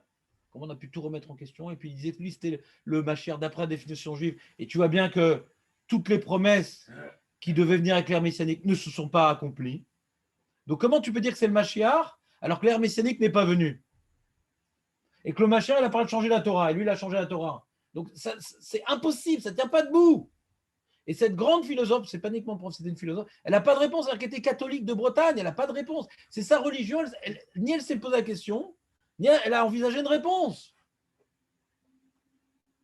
Comment on a pu tout remettre en question? Et puis il disait que lui, c'était le Mashiach d'après la définition juive. Et tu vois bien que toutes les promesses qui devaient venir avec l'ère messianique ne se sont pas accomplies. Donc comment tu peux dire que c'est le Mashiach alors que l'ère messianique n'est pas venue? Et que le Mashiach, il a parlé de changer la Torah. Et lui, il a changé la Torah. Donc ça, c'est impossible, ça ne tient pas debout. Et cette grande philosophe, c'est pas uniquement prof, c'était une philosophe, elle n'a pas de réponse, alors qu'elle était catholique de Bretagne, elle n'a pas de réponse. C'est sa religion, ni elle s'est posé la question, ni elle a envisagé une réponse.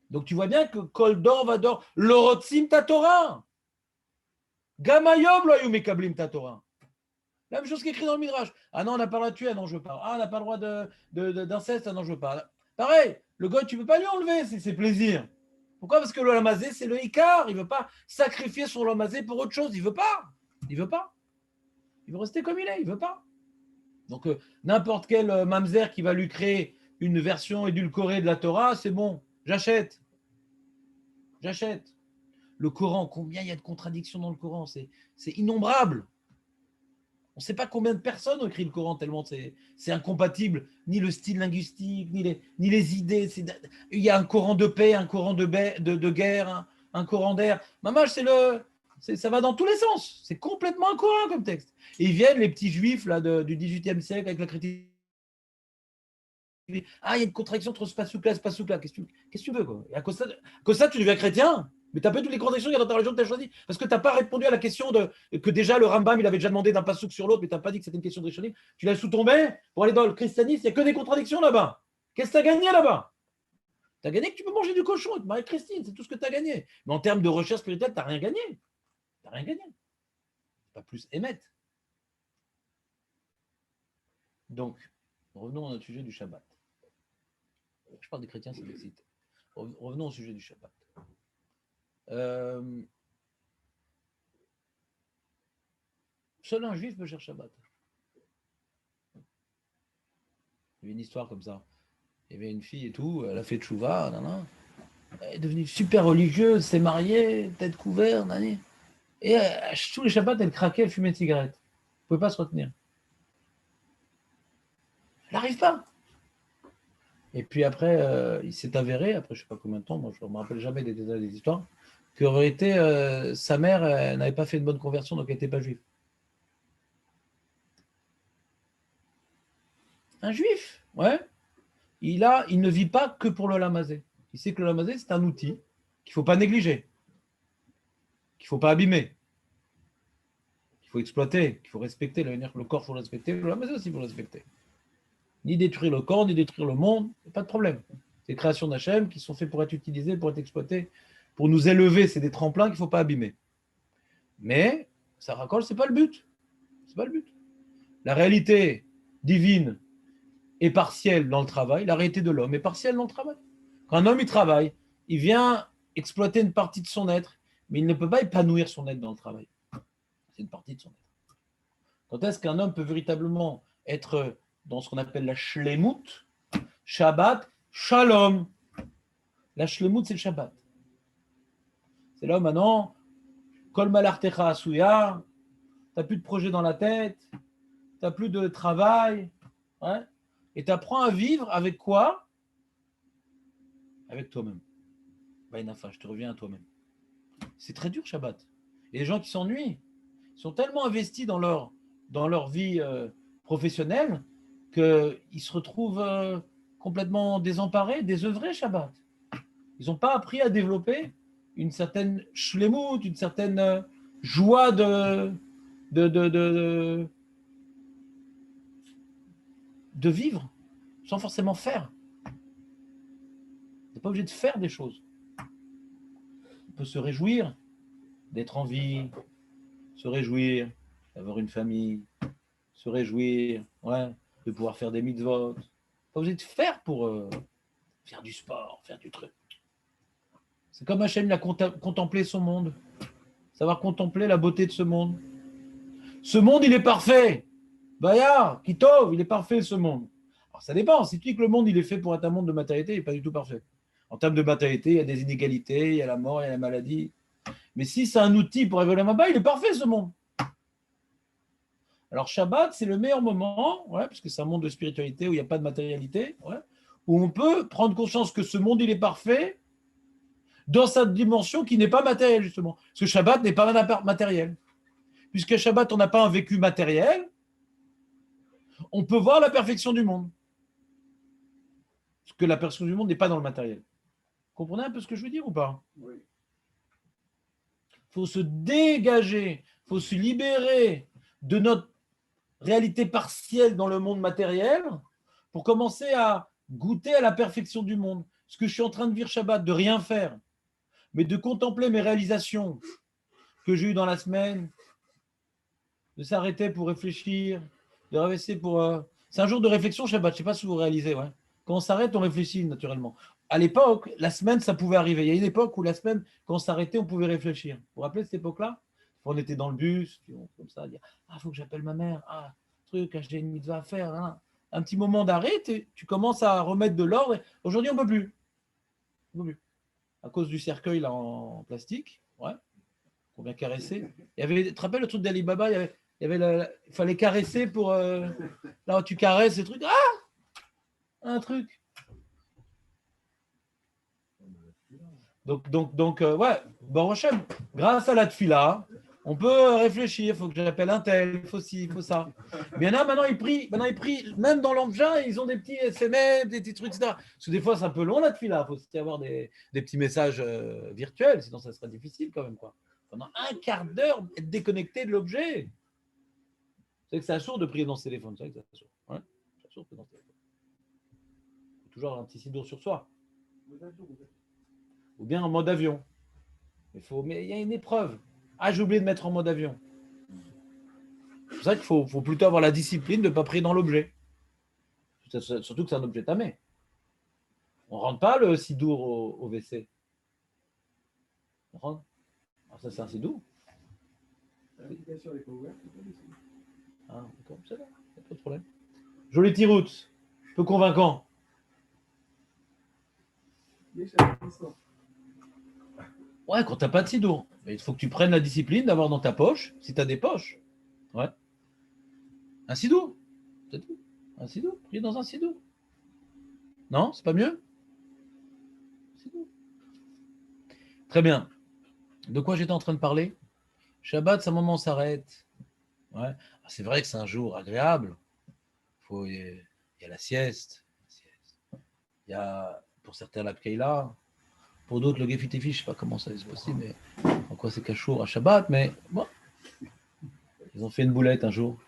Donc tu vois bien que Kol dor vador, l'orotsim ta Torah. Gamayom lo ayum mekablim ta Torah. La même chose qu'écrit dans le Midrash. Ah non, on n'a pas le droit de tuer, ah non, je veux pas. Ah, on n'a pas le droit d'inceste, ah non, je veux pas. Pareil, le goy, tu ne peux pas lui enlever ses plaisirs. Pourquoi? Parce que le lamazé, c'est le Icar. Il ne veut pas sacrifier son lamazé pour autre chose. Il ne veut pas. Il ne veut pas. Il veut rester comme il est. Il ne veut pas. Donc, n'importe quel mamzer qui va lui créer une version édulcorée de la Torah, c'est bon. J'achète. J'achète. Le Coran, combien il y a de contradictions dans le Coran? C'est innombrable. On ne sait pas combien de personnes ont écrit le Coran tellement c'est incompatible. Ni le style linguistique, ni les idées. Il y a un Coran de paix, un Coran de guerre, un Coran d'air. Mamache, ça va dans tous les sens. C'est complètement incohérent comme texte. Et ils viennent, les petits juifs là, du XVIIIe siècle, avec la critique. Ah, il y a une contradiction entre ce pasouk-là et ce pasouk-là. Qu'est-ce que tu veux, quoi? Et à cause de ça, tu deviens chrétien? Mais tu as peu toutes les contradictions qu'il y a dans ta religion que tu as choisi. Parce que tu n'as pas répondu à la question que déjà le Rambam, il avait déjà demandé d'un passouk sur l'autre, mais tu n'as pas dit que c'était une question de Rishonim. Tu l'as sous-tombé pour aller dans le christianisme, il n'y a que des contradictions là-bas. Qu'est-ce que tu as gagné là-bas? Tu as gagné que tu peux manger du cochon et te marier Christine, c'est tout ce que tu as gagné. Mais en termes de recherche spirituelle, tu n'as rien gagné. Tu n'as rien gagné. Pas plus émettre. Donc, revenons à notre sujet du Shabbat. Je parle des chrétiens, c'est m'excite. Revenons au sujet du Shabbat. Seul un juif peut faire Shabbat. Il y avait une histoire comme ça. Il y avait une fille et tout, elle a fait tchouva, elle est devenue super religieuse, s'est mariée, tête couverte, et tous les Shabbats, elle craquait, elle fumait une cigarette. Elle ne pouvait pas se retenir. Elle n'arrive pas. Et puis après, il s'est avéré, après je ne sais pas combien de temps, moi je ne me rappelle jamais des détails des histoires, qu'en réalité, sa mère n'avait pas fait une bonne conversion, donc elle n'était pas juive. Un juif, ouais. Il ne vit pas que pour le lamazé. Il sait que le lamazé, c'est un outil qu'il ne faut pas négliger, qu'il ne faut pas abîmer, qu'il faut exploiter, qu'il faut respecter. Le corps, il faut le respecter, le lamazé aussi, il faut le respecter. Ni détruire le corps, ni détruire le monde, pas de problème. C'est des créations d'Hachem qui sont faites pour être utilisées, pour être exploitées, pour nous élever. C'est des tremplins qu'il ne faut pas abîmer. Mais ça racole, ce n'est pas le but. C'est pas le but. La réalité divine est partielle dans le travail, la réalité de l'homme est partielle dans le travail. Quand un homme il travaille, il vient exploiter une partie de son être, mais il ne peut pas épanouir son être dans le travail. C'est une partie de son être. Quand est-ce qu'un homme peut véritablement être dans ce qu'on appelle la shlemut, Shabbat, Shalom. La shlemut, c'est le Shabbat. C'est là où maintenant, Kol malartecha asuya, tu n'as plus de projet dans la tête, tu n'as plus de travail, ouais, et tu apprends à vivre avec quoi? Avec toi-même. Baïnafa, je te reviens à toi-même. C'est très dur, Shabbat. Et les gens qui s'ennuient sont tellement investis dans leur vie professionnelle qu'ils se retrouvent complètement désemparés, désœuvrés, Shabbat. Ils n'ont pas appris à développer une certaine shlemut, une certaine joie de vivre sans forcément faire. On n'est pas obligé de faire des choses. On peut se réjouir d'être en vie, se réjouir d'avoir une famille, se réjouir de pouvoir faire des mitzvot. Pas obligé de faire pour faire du sport, faire du truc. C'est comme Hachem l'a contemplé son monde. Savoir contempler la beauté de ce monde. Ce monde, il est parfait. Baya, Kitov, il est parfait ce monde. Alors ça dépend. Si tu dis que le monde, il est fait pour être un monde de matérialité, il n'est pas du tout parfait. En termes de matérialité, il y a des inégalités, il y a la mort, il y a la maladie. Mais si c'est un outil pour évoluer là-bas, il est parfait ce monde. Alors Shabbat, c'est le meilleur moment, parce que c'est un monde de spiritualité où il n'y a pas de matérialité, où on peut prendre conscience que ce monde, il est parfait dans sa dimension qui n'est pas matérielle, justement. Parce que Shabbat n'est pas matériel. Puisque Shabbat, on n'a pas un vécu matériel, on peut voir la perfection du monde. Parce que la perfection du monde n'est pas dans le matériel. Vous comprenez un peu ce que je veux dire ou pas?
Oui.
Il faut se dégager, il faut se libérer de notre réalité partielle dans le monde matériel pour commencer à goûter à la perfection du monde. Ce que je suis en train de vivre Shabbat, de rien faire, mais de contempler mes réalisations que j'ai eues dans la semaine, de s'arrêter pour réfléchir, de rester pour... C'est un jour de réflexion Shabbat, je ne sais pas si vous réalisez. Quand on s'arrête, on réfléchit naturellement. À l'époque, la semaine, ça pouvait arriver. Il y a une époque où la semaine, quand on s'arrêtait, on pouvait réfléchir. Vous vous rappelez de cette époque-là? On était dans le bus, puis on, comme ça, dire « Ah, il faut que j'appelle ma mère. Ah, truc, j'ai une mitzvah à faire. Hein. » Un petit moment d'arrêt, tu commences à remettre de l'ordre. Aujourd'hui, on ne peut plus. On peut plus. À cause du cercueil là, en plastique, qu'on vient caresser. Il y avait, tu te rappelles le truc d'Alibaba, il fallait caresser pour... là où tu caresses, ces trucs. Ah, un truc. Donc Baruch Hashem, grâce à la tfila, On peut réfléchir, il faut que j'appelle un tel, il faut ci, il faut ça. Mais là, maintenant, ils prient, même dans l'Amja, ils ont des petits SMS, des petits trucs, etc. Parce que des fois, c'est un peu long la là. Il faut aussi avoir des petits messages virtuels, sinon ça serait difficile quand même. Quoi. Pendant un quart d'heure, être déconnecté de l'objet. C'est que ça sourd de prier dans ce téléphone. C'est vrai que ça sourd. Ouais, ça sourd dans ce téléphone. Il faut toujours avoir un petit sidour sur soi. Ou bien en mode avion. Mais il y a une épreuve. Ah, j'ai oublié de mettre en mode avion. C'est pour ça qu'il faut plutôt avoir la discipline de ne pas prier dans l'objet. Surtout que c'est un objet tamé. On ne rentre pas le sidour au WC. On rentre. Ah, ça, c'est un sidour.
L'application n'est pas ouverte.
Ah, d'accord, c'est là. Il n'y a pas de problème. Joli petit route. Peu convaincant. Ouais, quand tu n'as pas de sidour. Mais il faut que tu prennes la discipline d'avoir dans ta poche, si tu as des poches, ouais, un sidour. C'est tout. Un sidour. Prier dans un sidour. Non, c'est pas mieux? Sidour. Très bien. De quoi j'étais en train de parler? Shabbat, c'est un moment où on s'arrête. Ouais. Ah, c'est vrai que c'est un jour agréable. Il y a la sieste. Il y a, pour certains, la Pkeila. Pour d'autres, le Gefitéfi, je ne sais pas comment ça est possible, mais en quoi c'est Kachour à Shabbat, mais bon, ils ont fait une boulette un jour.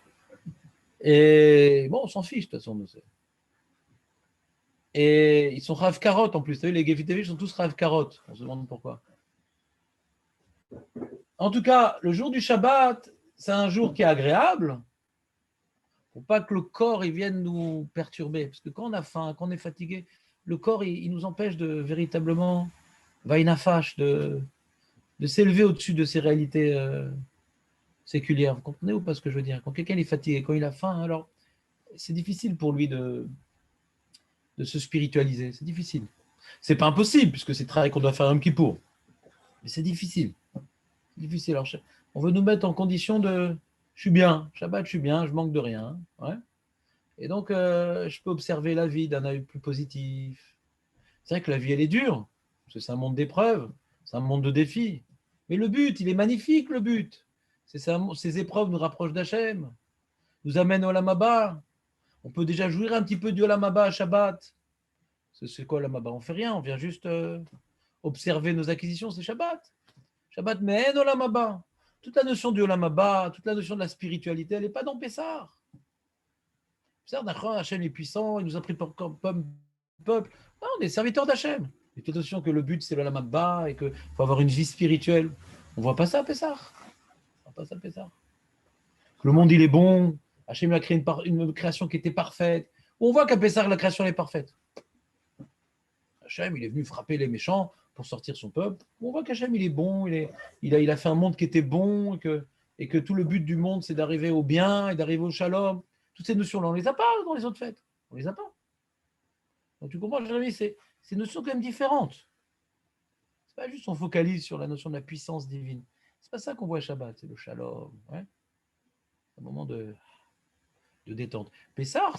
Et bon, on s'en fiche, de toute façon. Et ils sont Rav Karot en plus. Vous savez, les Gefitévi sont tous Rav Karot. On se demande pourquoi. En tout cas, le jour du Shabbat, c'est un jour qui est agréable. Pour pas que le corps il vienne nous perturber. Parce que quand on a faim, quand on est fatigué, le corps il nous empêche de véritablement, vainafash, de s'élever au-dessus de ces réalités séculières. Vous comprenez ou pas ce que je veux dire? Quand quelqu'un est fatigué, quand il a faim, alors c'est difficile pour lui de se spiritualiser. C'est difficile. C'est pas impossible, puisque c'est le travail qu'on doit faire à Yom Kippour. Mais c'est difficile. C'est difficile. Alors, on veut nous mettre en condition de je suis bien, Shabbat, je suis bien, je manque de rien. Ouais. Et donc, je peux observer la vie d'un œil plus positif. C'est vrai que la vie, elle est dure, parce que c'est un monde d'épreuves, c'est un monde de défis. Mais le but, il est magnifique, le but. Ces épreuves nous rapprochent d'Hachem, nous amènent au Olam Haba. On peut déjà jouir un petit peu du Olam Haba à Shabbat. C'est quoi Olam Haba? On ne fait rien, on vient juste observer nos acquisitions, c'est Shabbat. Shabbat, mais en Olam Haba. Toute la notion du Olam Haba, toute la notion de la spiritualité, elle n'est pas dans Pessah. Pessah, d'accord, Hachem est puissant, il nous a pris pour peuple. Non, on est serviteurs d'Hachem. Et cette notion que le but, c'est l'Olam Haba et qu'il faut avoir une vie spirituelle. On ne voit pas ça à Pessah. On voit pas ça à Pessah. Le monde, il est bon. Hachem a créé une création qui était parfaite. On voit qu'à Pessah, la création est parfaite. Hachem, il est venu frapper les méchants pour sortir son peuple. On voit qu'Hachem, il est bon, il a fait un monde qui était bon, et que tout le but du monde, c'est d'arriver au bien et d'arriver au shalom. Toutes ces notions-là, on ne les a pas dans les autres fêtes. On ne les a pas. Donc tu comprends, Jérémy, c'est une notion quand même différente. C'est pas juste on focalise sur la notion de la puissance divine. C'est pas ça qu'on voit à Shabbat, c'est le shalom. Ouais. C'est un moment de détente. Pessah,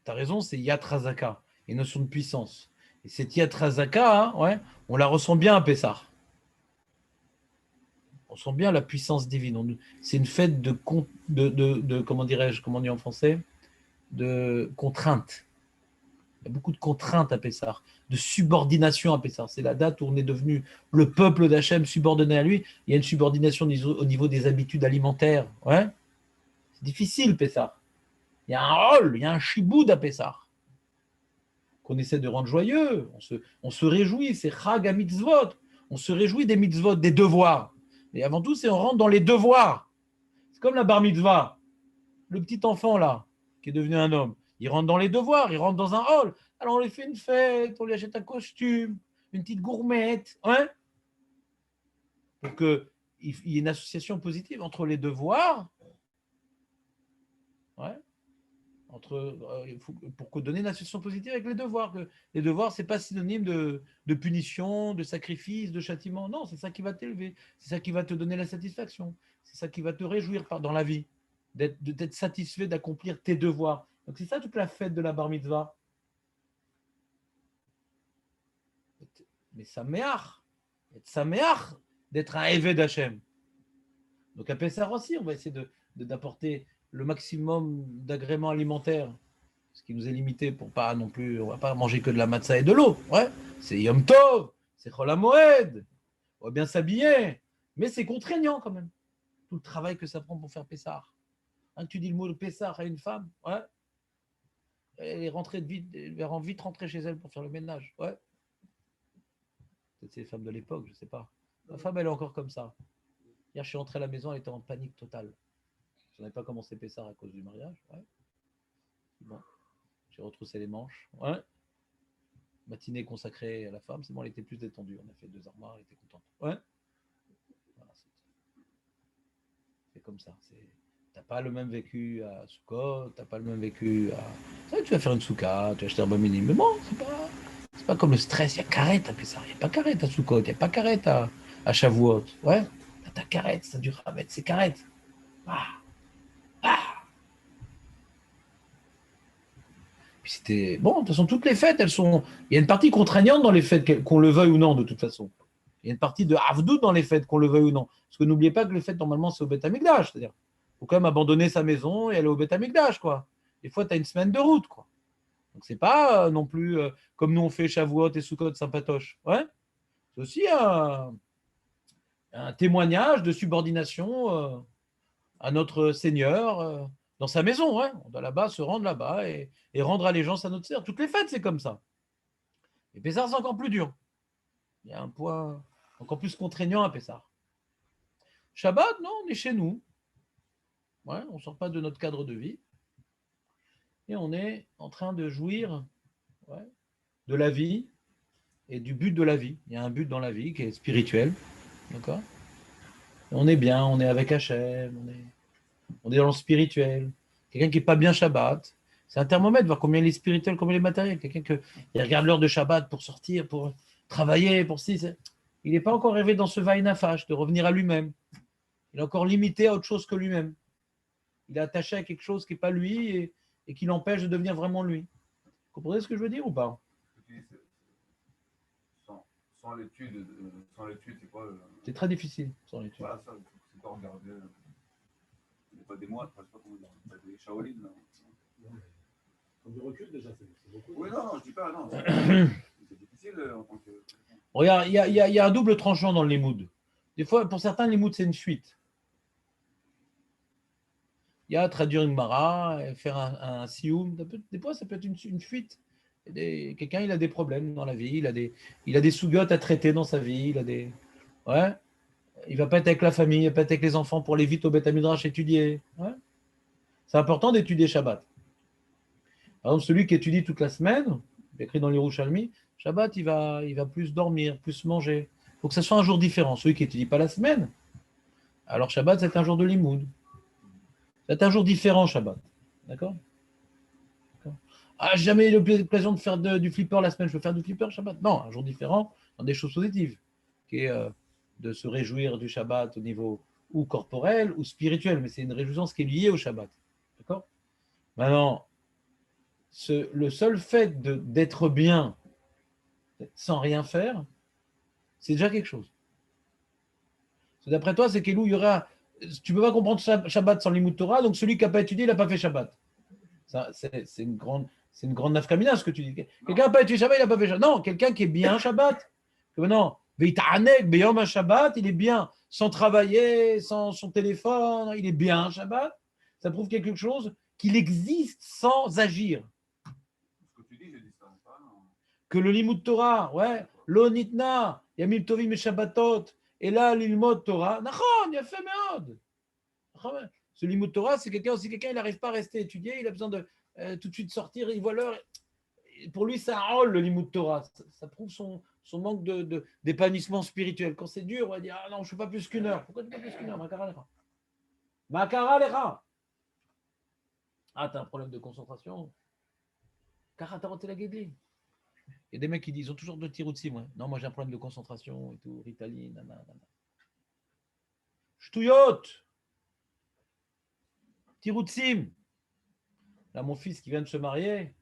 tu as raison, c'est Yat Razaka, une notion de puissance. Et cette Yat Razaka, hein, ouais, on la ressent bien à Pessah. On sent bien la puissance divine. C'est une fête de comment dirais-je, comment on dit en français, de contrainte. Il y a beaucoup de contraintes à Pessah, de subordination à Pessah. C'est la date où on est devenu le peuple d'Hachem subordonné à lui. Il y a une subordination au niveau des habitudes alimentaires. Ouais. C'est difficile, Pessah. Il y a un rôle, il y a un chiboud à Pessah qu'on essaie de rendre joyeux. On se réjouit, c'est Chag à mitzvot. On se réjouit des mitzvot, des devoirs. Mais avant tout, c'est on rentre dans les devoirs. C'est comme la bar mitzvah. Le petit enfant, là, qui est devenu un homme, il rentre dans les devoirs, il rentre dans un hall. Alors, on lui fait une fête, on lui achète un costume, une petite gourmette, hein, pour qu'il y ait une association positive entre les devoirs, ouais, pour donner une association positive avec les devoirs. Que les devoirs, ce n'est pas synonyme de punition, de sacrifice, de châtiment. Non, c'est ça qui va t'élever. C'est ça qui va te donner la satisfaction. C'est ça qui va te réjouir dans la vie, d'être satisfait d'accomplir tes devoirs. Donc, c'est ça toute la fête de la bar mitzvah. Mais ça méach d'être un évêque d'Hachem. Donc à Pessah aussi, on va essayer d'apporter le maximum d'agréments alimentaires, ce qui nous est limité pour pas non plus, on va pas manger que de la matzah et de l'eau. Ouais, c'est Yom Tov, c'est Chol HaMoed, on va bien s'habiller, mais c'est contraignant quand même. Tout le travail que ça prend pour faire Pessah. Hein, tu dis le mot de Pessah à une femme, ouais. Elle est rentrée vite, elle va vite rentrer chez elle pour faire le ménage, ouais. Peut-être c'est les femmes de l'époque, je sais pas. Ma femme, elle est encore comme ça. Hier, je suis rentré à la maison, elle était en panique totale. Je n'avais pas commencé Pessah à cause du mariage, ouais. Bon, j'ai retroussé les manches, ouais. Matinée consacrée à la femme, c'est bon, elle était plus détendue. On a fait 2 armoires, elle était contente, ouais. Voilà, c'est comme ça. T'as pas le même vécu à Soukot, t'as pas le même vécu à. C'est vrai que tu vas faire une souka, tu vas acheter un bon mini, mais bon, c'est pas comme le stress. Il y a carrette à Pessah, il n'y a pas carrette à Soukot, il n'y a pas carrette à Shavuot. Ouais, t'as carrette, ça dure à mettre, c'est carrette. Ah, ah. Puis c'était. Bon, de toute façon, toutes les fêtes, elles sont. Il y a une partie contraignante dans les fêtes, qu'on le veuille ou non, de toute façon. Il y a une partie de Havdout dans les fêtes, qu'on le veuille ou non. Parce que n'oubliez pas que les fêtes, normalement, c'est au Beth Amikdash. C'est-à-dire, il faut quand même abandonner sa maison et aller au Beth Amikdash, quoi. Des fois, tu as une semaine de route, quoi. Donc, c'est pas non plus comme nous, on fait Shavuot et Sukkot Saint-Patoche. Ouais. C'est aussi un témoignage de subordination à notre Seigneur dans sa maison. Ouais. On doit là-bas se rendre là-bas et rendre allégeance à notre Seigneur. Toutes les fêtes, c'est comme ça. Et Pessah, c'est encore plus dur. Il y a un point encore plus contraignant à Pessah. Shabbat, non, on est chez nous. Ouais, on ne sort pas de notre cadre de vie. Et on est en train de jouir de la vie et du but de la vie. Il y a un but dans la vie qui est spirituel. D'accord ? On est bien, on est avec Hachem, on est dans le spirituel. Quelqu'un qui n'est pas bien Shabbat, c'est un thermomètre, voir combien il est spirituel, combien il est matériel. Quelqu'un qui regarde l'heure de Shabbat pour sortir, pour travailler, pour si. Il n'est pas encore arrivé dans ce vaïnafash, de revenir à lui-même. Il est encore limité à autre chose que lui-même. Il est attaché à quelque chose qui n'est pas lui et qui l'empêche de devenir vraiment lui. Vous comprenez ce que je veux dire ou pas ?
Sans l'étude, c'est quoi
C'est très difficile sans l'étude.
Voilà, ça, c'est pas regarder. Il n'y a pas des mois, je ne sais pas comment dire. Pas des Shaolin, là.
Comme du recul, déjà, c'est beaucoup.
Oui, non, je ne dis pas, non. C'est difficile en tant que.
Regarde, il y a un double tranchant dans le limoud. Des fois, pour certains, le limoud, c'est une fuite. Il y a traduire une mara, faire un sioum. Des fois, ça peut être une fuite. Quelqu'un, il a des problèmes dans la vie, il a des sous-gottes à traiter dans sa vie, ouais. Il va pas être avec la famille, il va pas être avec les enfants pour aller vite au Beth Midrash étudier. Ouais. C'est important d'étudier Shabbat. Par exemple, celui qui étudie toute la semaine, écrit dans l'Yerushalmi, Shabbat, il va plus dormir, plus manger. Il faut que ce soit un jour différent. Celui qui n'étudie pas la semaine, alors Shabbat, c'est un jour de limoud. C'est un jour différent, Shabbat. D'accord ? Ah, j'ai jamais eu l'occasion de faire du flipper la semaine, je veux faire du flipper Shabbat. Non, un jour différent, dans des choses positives, qui est de se réjouir du Shabbat au niveau ou corporel ou spirituel, mais c'est une réjouissance qui est liée au Shabbat. D'accord ? Maintenant, le seul fait d'être bien sans rien faire, c'est déjà quelque chose. D'après toi, c'est qu'Elou, il y aura. Tu ne peux pas comprendre Shabbat sans l'Imout Torah, donc celui qui n'a pas étudié, il n'a pas fait Shabbat. Ça, c'est une grande nafkamina, ce que tu dis. Quelqu'un n'a pas étudié Shabbat, il n'a pas fait Shabbat. Non, quelqu'un qui est bien Shabbat. Non, Beyom Shabbat, il est bien, sans travailler, sans son téléphone, il est bien Shabbat. Ça prouve quelque chose qu'il existe sans agir.
Ce que tu dis, je dis ça.
Que le Limud Torah, ouais, l'onitna, Yamim Tovim et Shabbatot, et là, l'ilmod Torah, Nachon, il a fait méod. Ce Limud Torah, c'est quelqu'un, il n'arrive pas à rester étudié, il a besoin de tout de suite sortir, il voit l'heure. Pour lui, c'est un rôle, le Limud Torah. Ça prouve son manque d'épanouissement spirituel. Quand c'est dur, on va dire, ah non, je ne fais pas plus qu'une heure. Pourquoi tu ne fais pas plus qu'une heure, Makara Lecha. Ah, t'as un problème de concentration. Kara, t'as raté la guédli. Il y a des mecs qui disent, ils ont toujours deux tiroutsim. Ouais. Non, moi j'ai un problème de concentration et tout, Ritaline, nanana. Ch'touyot. Tiroutsim. Là, mon fils qui vient de se marier,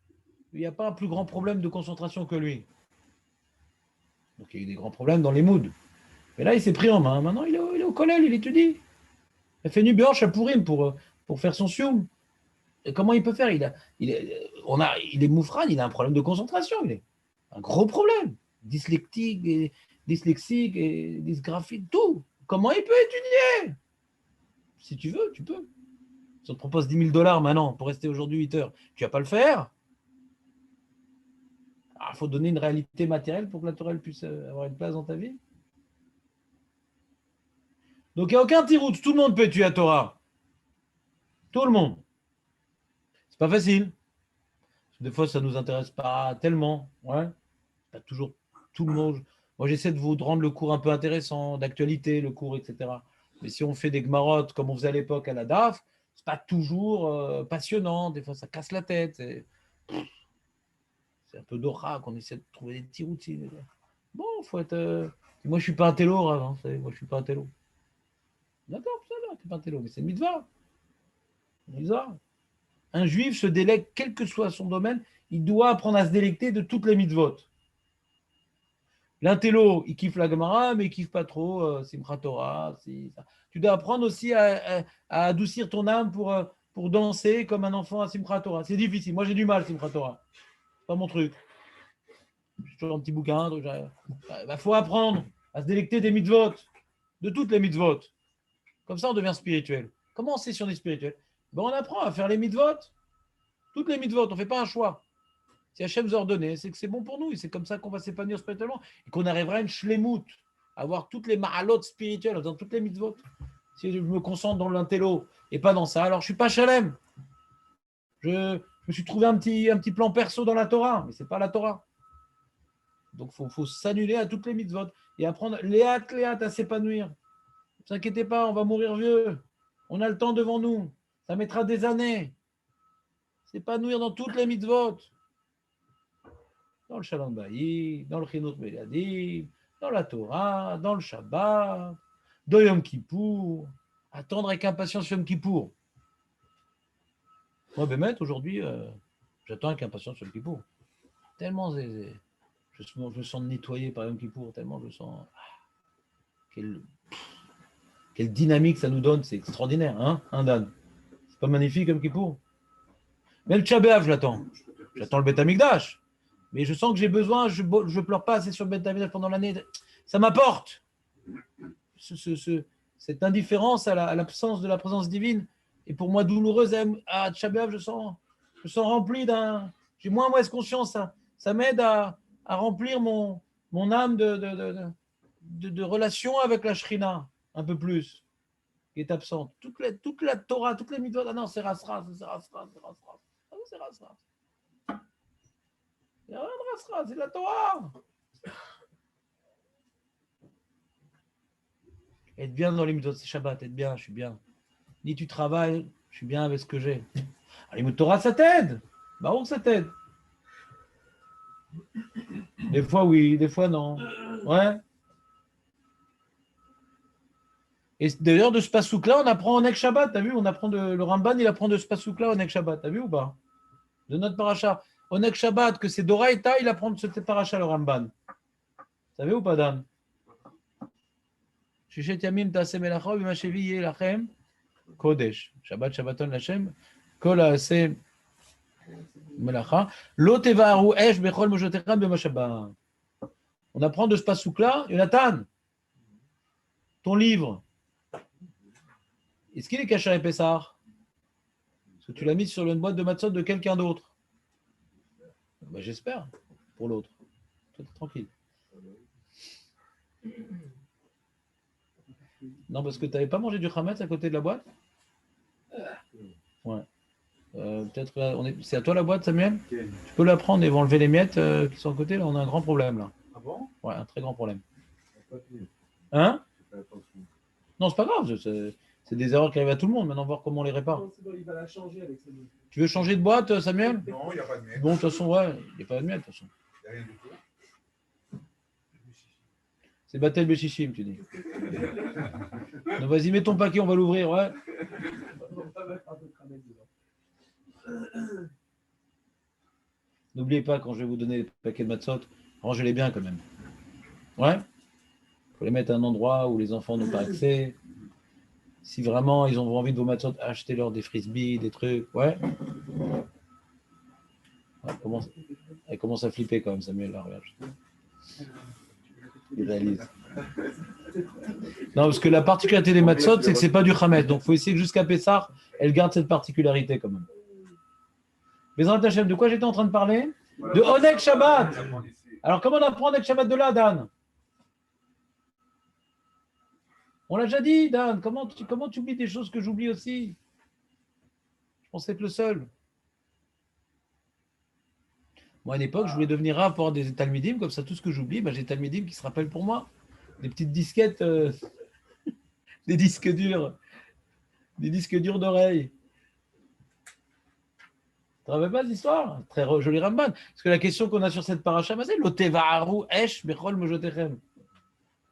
il n'y a pas un plus grand problème de concentration que lui. Donc il y a eu des grands problèmes dans les moods. Mais là, il s'est pris en main. Maintenant, il est au collège, il étudie. Il a fait nuit blanche à Pourim pour faire son sioum. Et comment il peut faire? Il est moufrane, il a un problème de concentration. Il est un gros problème. Dyslexique et dysgraphique, tout. Comment il peut étudier? Si tu veux, tu peux. Si on te propose 10 000 $ maintenant pour rester aujourd'hui 8 heures, tu vas pas le faire. Il faut donner une réalité matérielle pour que la Torah puisse avoir une place dans ta vie. Donc il n'y a aucun tirout, tout le monde peut étudier la Torah. Tout le monde. C'est pas facile. Des fois, ça ne nous intéresse pas tellement. Ouais. Pas toujours tout le monde. Moi, j'essaie de vous rendre le cours un peu intéressant, d'actualité, le cours, etc. Mais si on fait des gmarottes comme on faisait à l'époque à la DAF, c'est pas toujours passionnant. Des fois, ça casse la tête. C'est un peu d'ora qu'on essaie de trouver des petits routines. Bon, faut être. Moi, je suis pas un télo, Rav, hein, moi, je suis pas un télo. D'accord, ça là, t'es pas un télo, mais c'est une mitzvah. Un juif se délègue, quel que soit son domaine, il doit apprendre à se délecter de toutes les mitzvot. L'intello, il kiffe la Gemara, mais il kiffe pas trop Simchat Torah. Tu dois apprendre aussi à adoucir ton âme pour danser comme un enfant à Simchat Torah. C'est difficile. Moi, j'ai du mal, Simchat Torah. C'est pas mon truc. J'ai toujours un petit bouquin. Il faut apprendre à se délecter des mitzvot, de toutes les mitzvot. Comme ça, on devient spirituel. Comment on sait si on est spirituel? On apprend à faire les mitzvot. Toutes les mitzvot, on ne fait pas un choix. Si Hachem nous a ordonné, c'est que c'est bon pour nous. Et c'est comme ça qu'on va s'épanouir spirituellement. Et qu'on arrivera à une shlemut, à avoir toutes les mahalotes spirituelles, dans toutes les mitzvot. Si je me concentre dans l'intello et pas dans ça, alors je ne suis pas shalem. Je me suis trouvé un petit plan perso dans la Torah, mais ce n'est pas la Torah. Donc il faut s'annuler à toutes les mitzvot et apprendre léat à s'épanouir. Ne vous inquiétez pas, on va mourir vieux. On a le temps devant nous. Ça mettra des années. S'épanouir dans toutes les mitzvot. Dans le Shalom Baï, dans le Chinut Begadim, dans la Torah, dans le Shabbat, dans Yom Kippour. Attendre avec impatience Yom Kippour. Moi, Bémet, aujourd'hui, j'attends avec impatience Yom Kippour. Tellement je me sens nettoyé par Yom Kippour, tellement je sens... Quelle dynamique ça nous donne, c'est extraordinaire, hein, Dan? C'est pas magnifique Yom Kippour? Mais le Tchabéav, je l'attends. J'attends le Beth Amikdash. Mais je sens que j'ai besoin, je ne pleure pas assez sur le Beth Amikdash pendant l'année. Ça m'apporte cette indifférence à l'absence de la présence divine. Et pour moi, douloureuse, à Tchabéav, je sens rempli d'un... J'ai moins mauvaise conscience. Ça m'aide à remplir mon âme de relation avec la Shrina, un peu plus, qui est absente. Toute la Torah, toutes les mitzvot. Ah non, c'est Rasras, c'est Rasras, c'est Rasras. Ah non, c'est Rasras. Il n'y a rien de Rasras, c'est de la Torah. Être bien dans les mitzvot, c'est Shabbat, être bien, je suis bien. Ni tu travailles, je suis bien avec ce que j'ai. Les mitzvot Torah, ça t'aide. Bah où ça t'aide? Des fois oui, des fois non. Ouais. Et d'ailleurs, de ce pasouk-là, on apprend en Ek Shabbat. T'as vu? On apprend le Ramban, il apprend de ce pasouk-là en Ek Shabbat. T'as vu ou pas? De notre paracha. En Ek Shabbat, que c'est Doraïta, il apprend de ce paracha, le Ramban. T'as vu ou pas, Dan? Shishet Yamim Taseh Melacha, Bimashevi Yelachem Kodesh. Shabbat, Shabbaton Lachem. Kol Aseh Melacha. Lo Tevaharu Esh Bechol Moshotechem B'Mashabbat. On apprend de ce pasouk-là. Jonathan, ton livre. Est-ce qu'il est caché à Pessah? Parce que tu l'as mis sur une boîte de matzot de quelqu'un d'autre. Ben, j'espère, pour l'autre. Toi, t'es tranquille. Non, parce que tu n'avais pas mangé du chametz à côté de la boîte? Ouais. Peut-être, c'est à toi la boîte, Samuel? Tu peux la prendre et vont enlever les miettes qui sont à côté. Là, on a un grand problème, là.
Ah bon?
Ouais, un très grand problème. Hein? Non, c'est pas grave. C'est des erreurs qui arrivent à tout le monde. Maintenant, voir comment on les répare.
Non, c'est bon, il va la changer avec Samuel.
Tu veux changer de boîte, Samuel?
Non, il n'y a pas de miettes.
Bon, de toute façon, ouais, il n'y a pas de miettes, de toute façon.
Il n'y a rien du tout.
C'est Batel Béchichim, tu dis. Donc, vas-y, mets ton paquet, on va l'ouvrir, ouais.
On va pas mettre un peu de cramel dedans.
N'oubliez pas, quand je vais vous donner les paquets de matzot, rangez-les bien quand même. Ouais? Il faut les mettre à un endroit où les enfants n'ont pas accès. Si vraiment ils ont envie de vos matzot, achetez-leur des frisbees, des trucs. Ouais. Elle commence à flipper quand même, Samuel. Là, regarde. Il réalise. Non, parce que la particularité des matzot, c'est que c'est pas du chametz. Donc, il faut essayer que jusqu'à Pessah, elle garde cette particularité quand même. Mais en Hachem, de quoi j'étais en train de parler? De Oneg Shabbat. Alors, comment on apprend Oneg Shabbat de là, Dan? On l'a déjà dit, Dan. Comment tu oublies des choses que j'oublie aussi? Je pensais être le seul. Moi, à l'époque, je voulais devenir Rav pour avoir des talmidim, comme ça, tout ce que j'oublie, j'ai des talmidim qui se rappellent pour moi. Des petites disquettes, des disques durs d'oreille. Tu te rappelles pas l'histoire? Très joli Ramban. Parce que la question qu'on a sur cette paracha, c'est l'Oteva'aru Esh Bechol Mojotechem.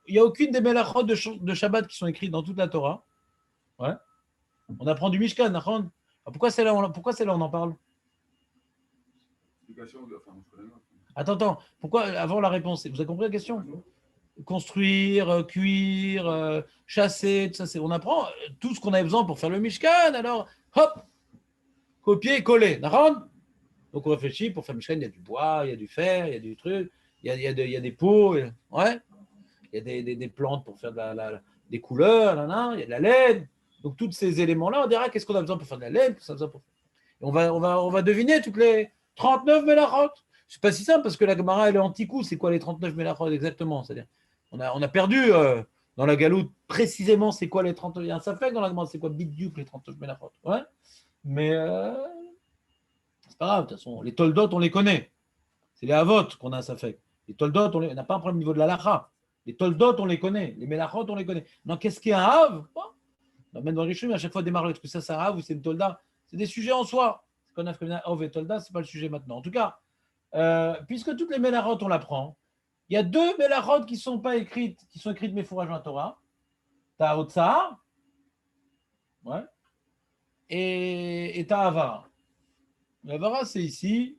Il n'y a aucune des melachot de Shabbat qui sont écrites dans toute la Torah. Ouais. On apprend du Mishkan. Pourquoi celle-là on en parle? Attends. Pourquoi avant la réponse? Vous avez compris la question? Construire, cuire, chasser, tout ça. On apprend tout ce qu'on avait besoin pour faire le Mishkan. Alors, hop, copier, coller. Donc on réfléchit, pour faire le Mishkan, il y a du bois, il y a du fer, il y a du truc, il y a des pots, ouais. Il y a des plantes pour faire des couleurs, il y a de la laine. Donc tous ces éléments-là, on dira qu'est-ce qu'on a besoin pour faire de la laine, qu'est-ce qu'on a besoin pour faire. Et on va deviner toutes les 39 mélachot. C'est pas si simple parce que la Gemara elle est anti-coup. C'est quoi les 39 mélachot exactement? C'est-à-dire, on a perdu dans la galoute précisément c'est quoi les 39. Il y a un safek dans la Gemara, c'est quoi bidiouk les 39 mélachot. Ouais. Mais c'est pas grave, de toute façon, les toldot on les connaît. C'est les avot qu'on a un safek. Les toldot on n'a pas un problème au niveau de la lacha. Les toldot, on les connaît. Les melachot, on les connaît. Non, qu'est-ce qu'est un hav? Même dans les Rishon, à chaque fois démarre le truc. Ça, c'est un hav ou c'est une tolda. C'est des sujets en soi. Ce qu'on a fait un hav et tolda, c'est pas le sujet maintenant. En tout cas, puisque toutes les melachot, on l'apprend, il y a deux melachot qui sont pas écrites, qui sont écrites Mefouraj dans la Torah. T'as Otsa, ouais, et t'as Avara. Avara, c'est ici.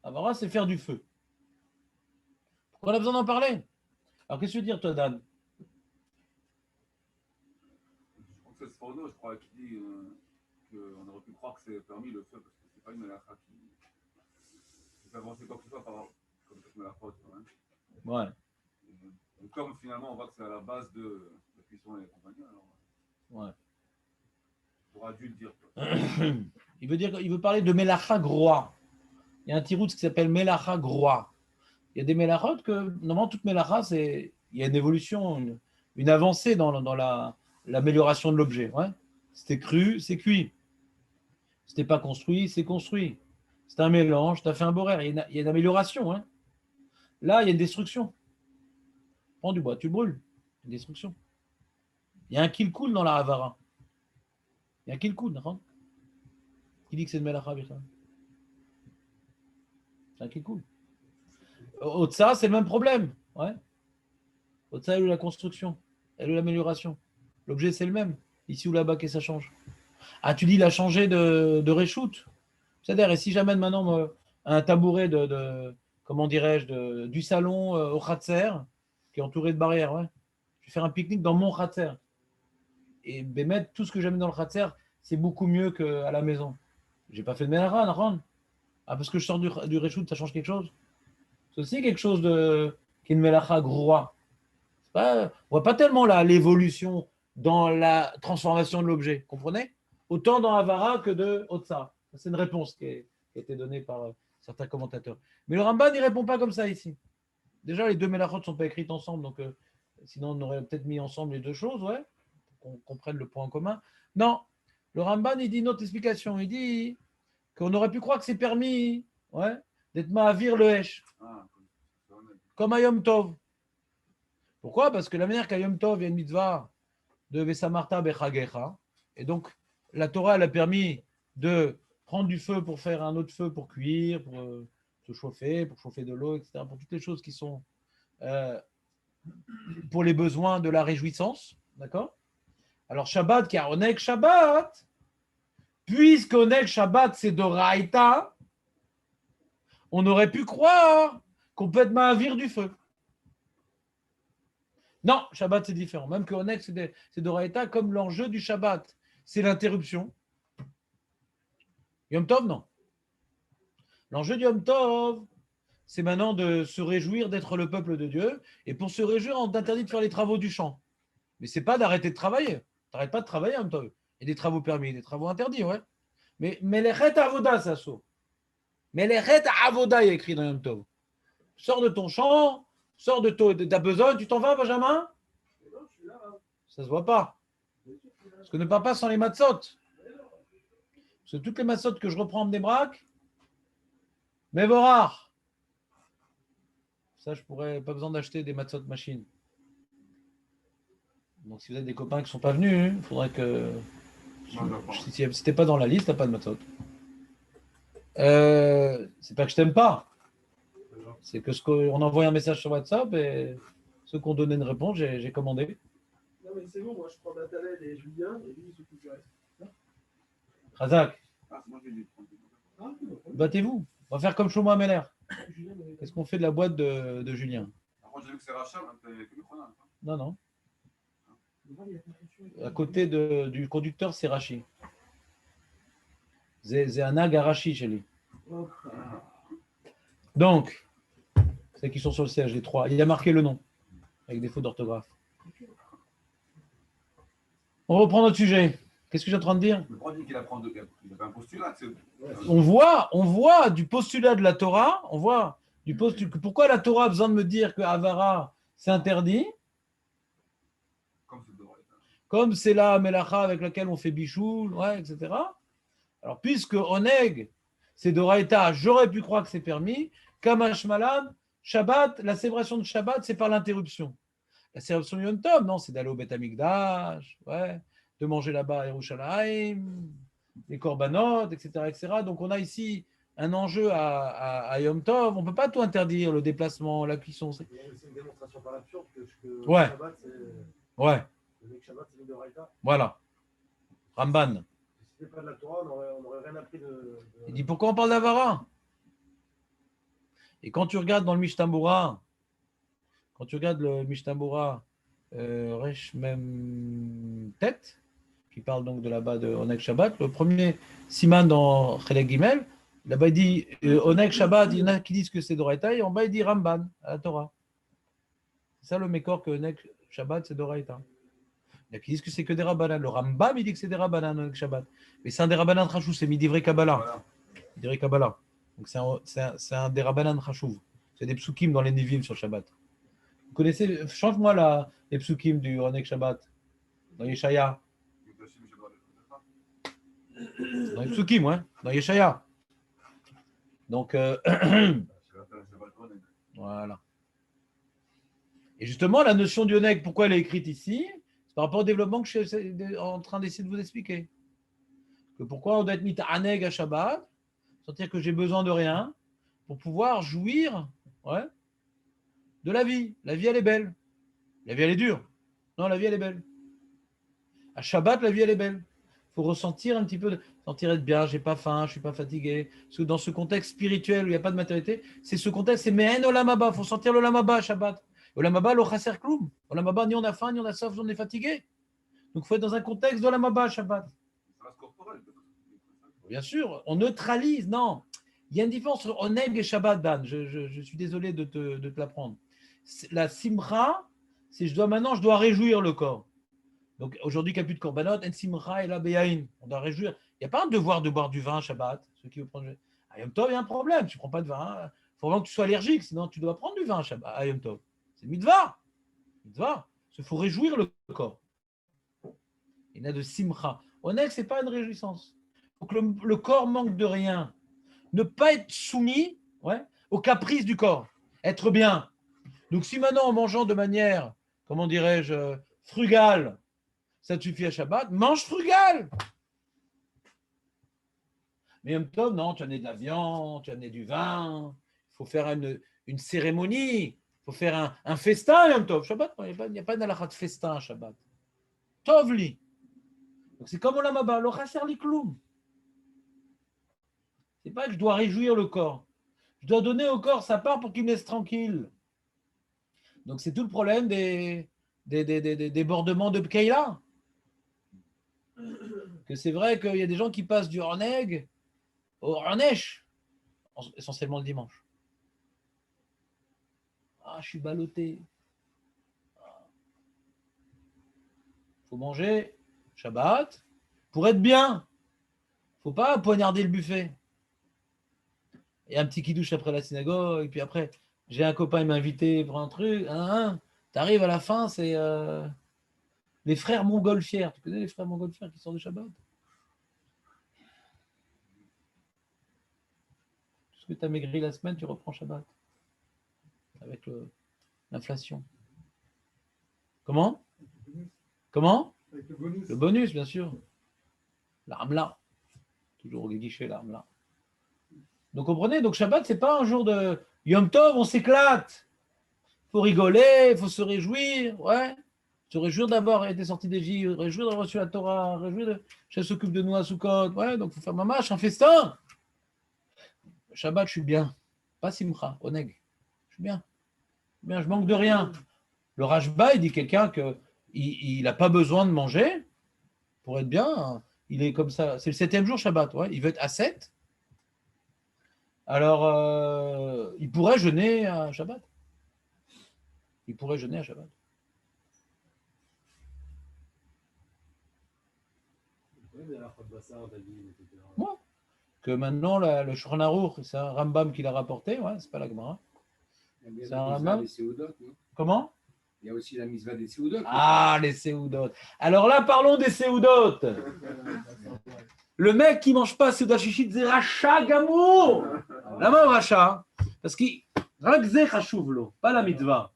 Avara, c'est faire du feu. Pourquoi on a besoin d'en parler? Alors, qu'est-ce que tu veux dire, toi, Dan?
Je crois que c'est Sforno, je crois, qui dit qu'on aurait pu croire que c'est permis le feu, parce que c'est pas une melacha qui fait avancer quoi que ce soit comme cette melachot.
Ouais.
Et comme finalement, on voit que c'est à la base de la cuisson et les compagnies, alors
ouais.
On pourra dû le dire.
Il veut parler de melacha groa. Il y a un tirout qui s'appelle melacha groa. Il y a des melachot que, normalement, toute melacha, il y a une évolution, une avancée dans l'amélioration de l'objet. Ouais. C'était cru, c'est cuit. C'était pas construit, c'est construit. C'est un mélange, tu as fait un boraire. Il y a une amélioration. Hein. Là, il y a une destruction. Prends du bois, tu le brûles. Une destruction. Il y a un kill cool dans la Havara. Il y a un kill cool. Qui dit que c'est une melacha, c'est un kill cool. Otsa, c'est le même problème. Ouais. Otsa, elle est la construction. Elle est l'amélioration. L'objet, c'est le même. Ici ou là-bas, qu'est-ce que ça change? Ah, tu dis, il a changé de reshoot. C'est-à-dire, et si j'amène maintenant un tabouret comment dirais-je, du salon au Khatser, qui est entouré de barrières, ouais. Je vais faire un pique-nique dans mon Khatser. Et mettre tout ce que j'amène dans le Khatser, c'est beaucoup mieux qu'à la maison. J'ai pas fait de ménara, Naran. Ah, parce que je sors du reshoot, ça change quelque chose? C'est aussi quelque chose qui est une melacha groa. On voit pas tellement l'évolution dans la transformation de l'objet, comprenez? Autant dans Havara que de Otsa. C'est une réponse qui a été donnée par certains commentateurs. Mais le Ramban, il ne répond pas comme ça ici. Déjà, les deux melachot ne sont pas écrites ensemble, donc sinon on aurait peut-être mis ensemble les deux choses, ouais, pour qu'on comprenne le point commun. Non, le Ramban, il dit une autre explication. Il dit qu'on aurait pu croire que c'est permis, ouais, d'être ma'avir le hesh. Comme à Yom Tov. Pourquoi? Parce que la manière qu'à Yom Tov, il y a une mitzvah de Vesamarta Bechagecha. Et donc, la Torah, elle a permis de prendre du feu pour faire un autre feu pour cuire, pour se chauffer, pour chauffer de l'eau, etc. Pour toutes les choses qui sont pour les besoins de la réjouissance. D'accord? Alors, Shabbat, car Oneg Shabbat, puisque Oneg Shabbat, c'est de Raïta, on aurait pu croire qu'on peut être ma'avir du feu. Non, Shabbat, c'est différent. Même que Oneg, c'est d'Oraïta, comme l'enjeu du Shabbat, c'est l'interruption. Yom Tov, non. L'enjeu du Yom Tov, c'est maintenant de se réjouir d'être le peuple de Dieu. Et pour se réjouir, on t'interdit de faire les travaux du champ. Mais c'est pas d'arrêter de travailler. Tu n'arrêtes pas de travailler, Yom Tov. Il y a des travaux permis, des travaux interdits, ouais. Mais Melechet Avoda, ça saut. Melechet Avoda, il y a écrit dans Yom Tov. Sors de ton champ, sors de ta besogne. Tu t'en vas, Benjamin? Ça se voit pas. Parce que ne pars pas sans les matzot. Parce que toutes les matzot que je reprends des braques, mais vorar. Ça, je pourrais pas besoin d'acheter des matzot machines. Donc, si vous avez des copains qui ne sont pas venus, il faudrait que. Si t'es pas dans la liste, t'as pas de matzot. C'est pas que je t'aime pas. C'est que on envoie un message sur WhatsApp et ceux qui ont donné une réponse, j'ai commandé.
Non, mais c'est bon, moi je prends Nathalie et Julien et lui il s'occupe du reste.
Razak,
Ah, c'est moi qui l'ai dit.
battez-vous. On va faire comme Shlomo Ameler. Qu'est-ce qu'on fait de la boîte de Julien?
Par contre, j'ai vu que c'est Rachel, hein, t'as que le chrono.
Non, non. À côté du conducteur, c'est Rachi. C'est un ag à Rachi chez lui. Donc, c'est qui sont sur le siège, les trois. Il y a marqué le nom, avec des fautes d'orthographe. On reprend notre sujet. Qu'est-ce que j'ai en train de dire?
Le droit dit qu'il apprend il avait un postulat.
On voit du postulat de la Torah, on voit du postulat. Pourquoi la Torah a besoin de me dire que Avara, c'est interdit? Comme c'est la Melacha avec laquelle on fait Bichoul, ouais, etc. Alors, puisque Oneg, c'est d'Oraïta, j'aurais pu croire que c'est permis. Kamash Malan, Shabbat, la célébration de Shabbat, c'est par l'interruption. La célébration de Yom Tov, non, c'est d'aller au Beth Amikdash, ouais, de manger là-bas à Yerushalayim, les korbanot, etc., etc. Donc, on a ici un enjeu à Yom Tov. On ne peut pas tout interdire, le déplacement, la cuisson.
C'est une démonstration par l'absurde que
Ouais.
Shabbat, c'est.
Ouais.
Le Shabbat, c'est de Raïta.
Voilà. Ramban.
Si ce n'était pas de la Torah, on n'aurait rien appris de.
Il dit pourquoi on parle d'Avara? Et quand tu regardes dans le Mishnah, Resh Mem Tet, qui parle donc de là-bas de Oneg Shabbat, le premier Siman dans Chelek Gimel, là-bas il dit Oneg Shabbat, il y en a qui disent que c'est Doraita, et en bas il dit Ramban à la Torah. C'est ça le mécor que Oneg Shabbat c'est Doraita. Il y en a qui disent que c'est que des Rabbanan. Le Rambam il dit que c'est des Rabbanan Oneg Shabbat. Mais c'est un des Rabbanan Chachou, c'est Midivrei Kabbalah.
Voilà.
Midivrei Kabbalah. Donc c'est un des Rabbanan Chachouv. C'est des psukim dans les Nivim sur Shabbat. Vous connaissez, change-moi les psukim du Oneg Shabbat, dans Yeshaya. Dans les psukim, ouais, dans Yeshaya. Donc, voilà. Et justement, la notion du Oneg, pourquoi elle est écrite ici? C'est par rapport au développement que je suis en train d'essayer de vous expliquer. Que pourquoi on doit être mis à Aneg à Shabbat, sentir que j'ai besoin de rien, pour pouvoir jouir, ouais, de la vie. La vie, elle est belle. La vie, elle est dure. Non, la vie, elle est belle. À Shabbat, la vie, elle est belle. Il faut ressentir un petit peu, sentir être bien, j'ai pas faim, je suis pas fatigué. Parce que dans ce contexte spirituel où il n'y a pas de matérialité, c'est ce contexte, c'est Mehen Olam Haba. Il faut sentir l'Olam Haba à Shabbat. Olam Haba, lo chaser kloum. Olam Haba, ni on a faim, ni on a soif, ni on est fatigué. Donc il faut être dans un contexte d'Olam Haba à Shabbat.
Ça reste corporel.
Bien sûr, on neutralise, non. Il y a une différence entre Oneg et Shabbat, Dan. Je suis désolé de te l'apprendre. La simcha, c'est je dois réjouir le corps. Donc aujourd'hui, qu'il n'y a plus de korbanot, en simcha et la beyain. On doit réjouir. Il n'y a pas un devoir de boire du vin Shabbat. Ceux qui veulent prendre. À Yom Tov, il y a un problème. Tu ne prends pas de vin. Il faut vraiment que tu sois allergique, sinon tu dois prendre du vin Shabbat à Yom Tov. C'est mitzvah. Mitzvah. Il faut réjouir le corps. Il y en a de simcha. Oneg, ce n'est pas une réjouissance. Il faut que le corps manque de rien. Ne pas être soumis, ouais, aux caprices du corps. Être bien. Donc si maintenant en mangeant de manière, comment dirais-je, frugale, ça te suffit à Shabbat, mange frugal. Mais en même temps, non, tu as amené de la viande, tu as amené du vin, il faut faire une cérémonie, il faut faire un festin, Yom Tov. Shabbat, il n'y a pas d'alakha de festin à Shabbat. Tovli. Donc c'est comme Olam Haba, lo chaser li kloum. C'est pas que je dois réjouir le corps. Je dois donner au corps sa part pour qu'il me laisse tranquille. Donc c'est tout le problème des des débordements de Keila. Que c'est vrai qu'il y a des gens qui passent du Oneg au Onesh, essentiellement le dimanche. Ah, je suis ballotté. Faut manger Shabbat pour être bien. Faut pas poignarder le buffet. Et un petit kidouche après la synagogue, et puis après, j'ai un copain, il m'a invité pour un truc. T'arrives à la fin, c'est les frères montgolfières. Tu connais les frères montgolfières qui sortent de Shabbat? Tout ce que tu as maigri la semaine, tu reprends Shabbat. Avec l'inflation. Comment? Comment?
Avec le bonus.
Le bonus, bien sûr. L'arme-là. Toujours les guichets, l'arme-là. Donc, comprenez, donc Shabbat, c'est pas un jour de Yom Tov, on s'éclate. Il faut rigoler, il faut se réjouir, ouais. Se réjouir d'avoir été sorti d'Égypte, réjouir d'avoir reçu la Torah, réjouir de qu'elle s'occupe de nous à Sukkot, ouais, donc il faut faire mamash, un festin. Shabbat, je suis bien. Pas Simcha, Oneg. Je suis bien. Je manque de rien. Le Rashba, il dit quelqu'un qu'il n'a pas besoin de manger pour être bien. Il est comme ça. C'est le 7e jour Shabbat, ouais. Il veut être à 7. Alors, il pourrait jeûner à Shabbat. Il pourrait jeûner à Shabbat. Ouais. Que maintenant, le Shulchan Aruch, c'est un Rambam qui l'a rapporté, ouais, c'est pas la Gemara.
C'est un Rambam.
Comment?
Il y a aussi la mitzvah des Seoudot.
Ah, les Seoudot. Alors là, parlons des Seoudot. Le mec qui ne mange pas Seudat Shishit, c'est Racha Gamour. Lama Racha. Parce qu'il. Rakze Chashuvlo, pas la mitzvah.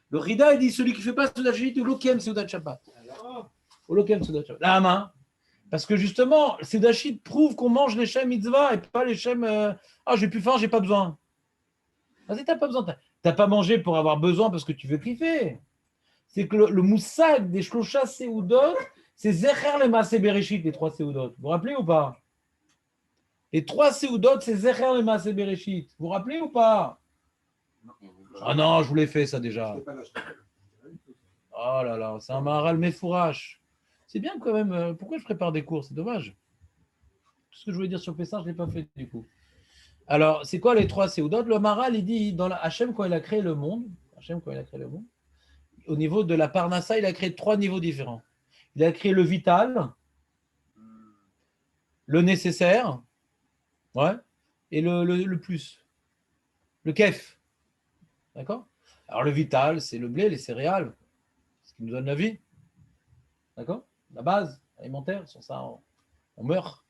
Le Rida, il dit celui qui ne fait pas Seudat Shishit, ou l'okem Seudat Shabbat. Ou l'okem Seudat Shabbat. Lama. Parce que justement, Seudat Shishit prouve qu'on mange les Shem mitzvah et pas les Shem. J'ai plus faim, j'ai pas besoin. Vas-y, t'as pas besoin. T'as pas mangé pour avoir besoin parce que tu veux kiffer. C'est que le moussag des Shlosha Seoudot, c'est Zecher le Maaseh Bereshit, les 3 Seoudot. Vous vous rappelez ou pas? Les 3 Seoudot, c'est Zecher le Maaseh Bereshit. Vous vous rappelez ou pas? Ah non, je vous l'ai fait ça déjà. Oh là là, c'est un Maharal Mefourash. C'est bien quand même. Pourquoi je prépare des cours? C'est dommage. Tout ce que je voulais dire sur Pessah, je ne l'ai pas fait du coup. Alors, c'est quoi les 3 Seoudot? Le Maharal, il dit dans la Hachem, quand il a créé le monde, au niveau de la Parnassa, il a créé 3 niveaux différents. Il a créé le vital, le nécessaire, ouais, et le plus, le kef. D'accord? Alors, le vital, c'est le blé, les céréales, ce qui nous donne la vie. D'accord? La base alimentaire, sans ça, on meurt.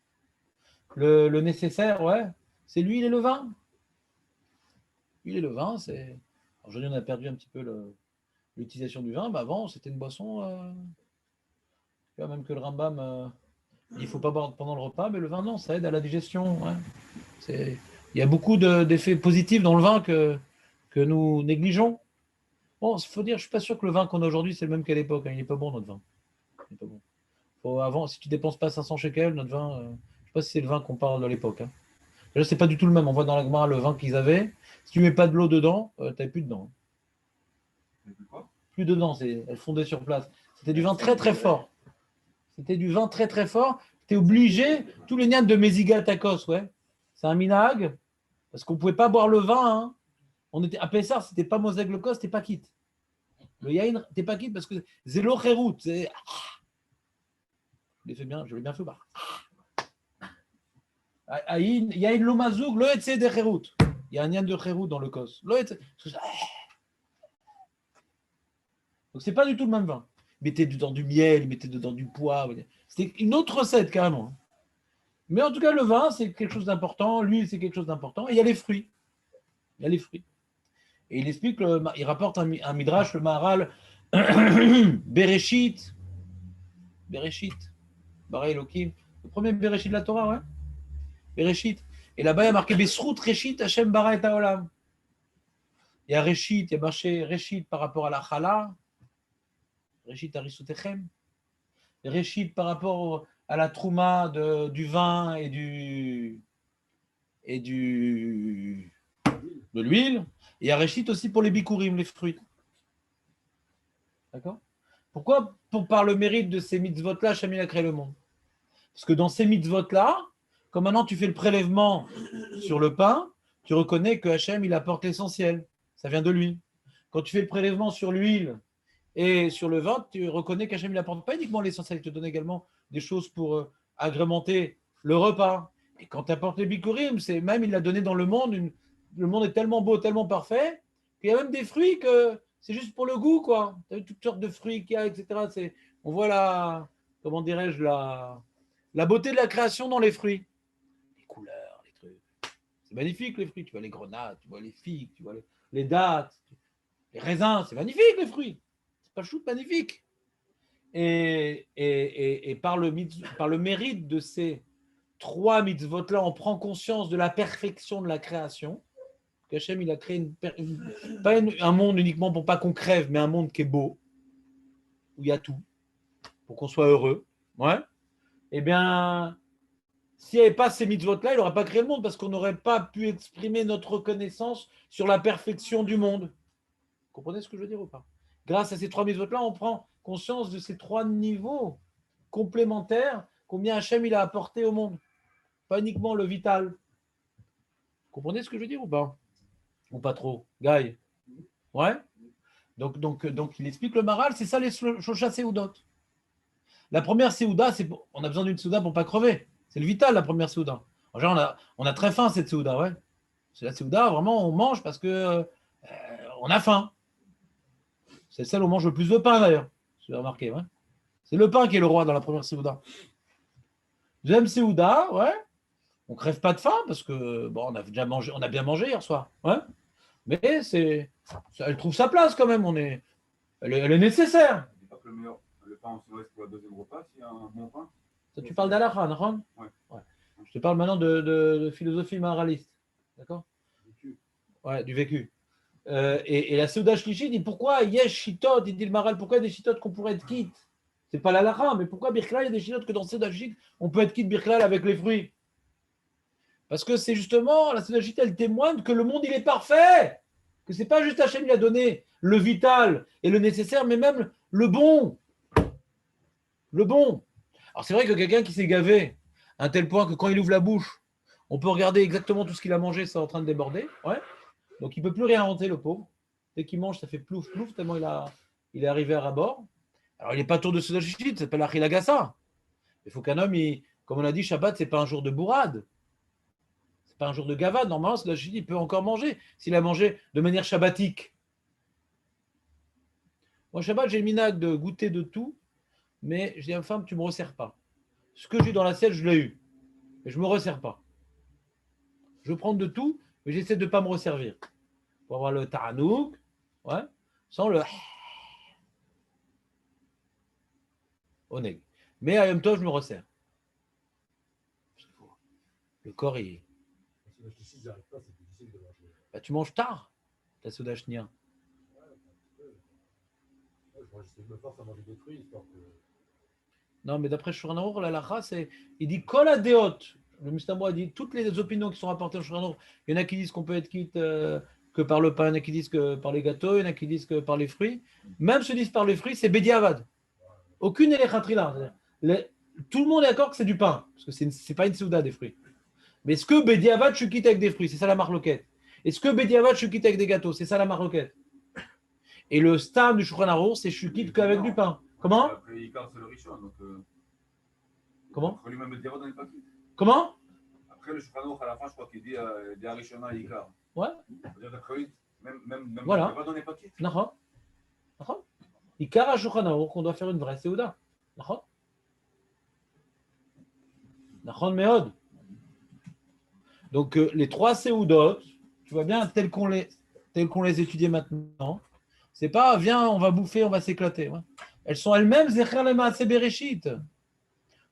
Le nécessaire, ouais, c'est l'huile et le vin. L'huile et le vin, c'est. Aujourd'hui, on a perdu un petit peu l'utilisation du vin. Avant, c'était une boisson. Même que le Rambam, il ne faut pas boire pendant le repas, mais le vin, non, ça aide à la digestion. Ouais. Il y a beaucoup d'effets positifs dans le vin que nous négligeons. Bon, il faut dire, je ne suis pas sûr que le vin qu'on a aujourd'hui, c'est le même qu'à l'époque. Il n'est pas bon, notre vin. Il n'est pas bon. Avant, si tu ne dépenses pas 500 shekels, notre vin, je ne sais pas si c'est le vin qu'on parle de l'époque. Hein. Là, ce n'est pas du tout le même. On voit dans la Gemara le vin qu'ils avaient. Si tu ne mets pas de l'eau dedans, tu n'avais plus dedans. Plus dedans, elle fondait sur place. C'était du vin très très fort. C'était du vin très très fort. Tu es obligé, tous les nians de Meziga Takos, ouais. C'est un minag, parce qu'on ne pouvait pas boire le vin. Hein. On était, à Pessar, c'était pas Moseg le Kos, c'était pas quitte. Le Yain, t'es pas quitte parce que Zélo Kherout, c'est. Je l'ai bien fait. Bah. Yain Lomazoug, le Etse de Kherout. Il y a un nian de Kherout dans le Kos. Donc, c'est pas du tout le même vin. Il mettait dedans du miel, il mettait dedans du poivre. C'était une autre recette, carrément. Mais en tout cas, le vin, c'est quelque chose d'important. L'huile, c'est quelque chose d'important. Et il y a les fruits. Et il explique, il rapporte un midrash, le Maharal, Bereshit, Bara Elohim, le premier Bereshit de la Torah, ouais. Bereshit. Et là-bas, il y a marqué Besrout Reshit Hashem bara et haolam. Il y a Reshit, il y a marqué Reshit par rapport à la Chala. Reshit Arisutechem. Reshit par rapport à la Trouma du vin et de l'huile. Et il y a Reshit aussi pour les bikurim, les fruits. D'accord? Pourquoi par le mérite de ces mitzvot-là, Hachem il a créé le monde? Parce que dans ces mitzvot-là, comme maintenant tu fais le prélèvement sur le pain, tu reconnais que Hachem il apporte l'essentiel. Ça vient de lui. Quand tu fais le prélèvement sur l'huile et sur le vin, tu reconnais qu'Hachem il apporte pas uniquement l'essentiel, il te donne également des choses pour agrémenter le repas. Et quand tu apportes les bikurim, c'est même il l'a donné dans le monde. Le monde est tellement beau, tellement parfait, qu'il y a même des fruits que c'est juste pour le goût, quoi. Tu as toutes sortes de fruits qu'il y a, etc. On voit comment dirais-je, la beauté de la création dans les fruits. Les couleurs, les trucs. C'est magnifique les fruits. Tu vois les grenades, tu vois les figues, tu vois les dattes, les raisins. C'est magnifique les fruits. C'est pas chou, magnifique. Et par le mérite de ces 3 mitzvot-là, on prend conscience de la perfection de la création. Qu'Hachem, il a créé pas un monde uniquement pour pas qu'on crève, mais un monde qui est beau, où il y a tout, pour qu'on soit heureux. Ouais. Eh bien, s'il n'y avait pas ces mitzvot-là, il n'aurait pas créé le monde, parce qu'on n'aurait pas pu exprimer notre reconnaissance sur la perfection du monde. Vous comprenez ce que je veux dire ou pas? Grâce à ces 3 mitzvot-là, on prend conscience de ces 3 niveaux complémentaires, combien Hachem il a apporté au monde. Pas uniquement le vital. Vous comprenez ce que je veux dire ou pas? Ou pas trop? Guy? Ouais? Donc, il explique le Maral, c'est ça les Shosha Seudot. La première Seuda, on a besoin d'une Seuda pour ne pas crever. C'est le vital, la première Seuda. En général, on a très faim cette Seuda, ouais. C'est la Seuda, vraiment, on mange parce que on a faim. C'est celle où on mange le plus de pain d'ailleurs. Vous avez remarqué, ouais. C'est le pain qui est le roi dans la première Seuda. Deuxième Seuda, ouais. On ne crève pas de faim parce que bon, on a bien mangé hier soir. Ouais. Mais elle trouve sa place quand même. Elle est nécessaire.
Je dis pas que le pain, on se reste pour le deuxième repas s'il y a un bon pain.
Ça, tu parles d'Alakha, non?
Ouais.
Je te parle maintenant de philosophie moraliste. D'accord? Ouais, du vécu. Et la Seuda Shlishi dit pourquoi Yesh Shitot, il dit le Maral, pourquoi il y a des Shitot qu'on pourrait être quitte? C'est pas l'Alakha, mais pourquoi Birklal, il y a des Shitot que dans Seuda Shlishi, on peut être quitte Birklal avec les fruits? Parce que c'est justement, la Seuda Shlishi, elle témoigne que le monde, il est parfait. Que c'est pas juste Hachem, il a donné le vital et le nécessaire, mais même le bon. Le bon. Alors c'est vrai que quelqu'un qui s'est gavé à un tel point que quand il ouvre la bouche, on peut regarder exactement tout ce qu'il a mangé, c'est en train de déborder. Ouais. Donc il ne peut plus réinventer, le pauvre. Dès qu'il mange, ça fait plouf, plouf, tellement il est arrivé à ras-bord. Alors il n'est pas tour de Seuda Shlishi, ça s'appelle Achilagassa. Il faut qu'un homme, comme on a dit, Shabbat, ce n'est pas un jour de bourrade. Ce n'est pas un jour de gavade. Normalement, Seuda Shlishi, il peut encore manger s'il a mangé de manière shabbatique. Moi, Shabbat, j'ai le minag de goûter de tout, mais je dis à ma femme, tu ne me resserres pas. Ce que j'ai dans l'assiette, je l'ai eu. Mais je ne me resserre pas. Je veux prendre de tout, mais j'essaie de ne pas me resservir. Pour avoir le taranouk, ouais, sans le oneg. Mais à Yom Tov, je me resserre. Le corps, bah, tu manges tard, ta Seuda Shnia.
Je me force à manger des fruits, histoire que...
Non, mais d'après Shulchan Aruch, la halakha, il dit Kol Adeot. Le Mustamo a dit toutes les opinions qui sont rapportées au Shulchan Aruch. Il y en a qui disent qu'on peut être quitte que par le pain, il y en a qui disent que par les gâteaux, il y en a qui disent que par les fruits. Même ceux qui disent par les fruits, c'est Bediavad. Aucune élechatria. Tout le monde est d'accord que c'est du pain, parce que c'est pas une Seuda des fruits. Mais est-ce que Bediavad, je suis quitte avec des fruits? C'est ça la marloquette. Est-ce que Bediavad, je suis quitte avec des gâteaux? C'est ça la marloquette. Et le stam du Shulchan Aruch, c'est je suis quitte qu'avec du pain. Comment?
Après, Icar, c'est le Rishon. Donc,
comment?
Lui-même, le Diavad, on n'est pas quitte.
Comment?
Après, le Shulchan Aruch, à la fin, je crois qu'il dit Arishona et Icar.
Ouais.
C'est-à-dire qu'après, même
voilà.
le Diavad, on n'est pas quitte.
D'accord. Icar à Shulchan Aruch, qu'on doit faire une vraie Seuda. D'accord. D'accord, Meod. Donc, les 3 Seudot, tu vois bien, tels qu'on les étudie maintenant, c'est pas, viens, on va bouffer, on va s'éclater. Ouais. Elles sont elles-mêmes Zecher le Maaseh Bereshit.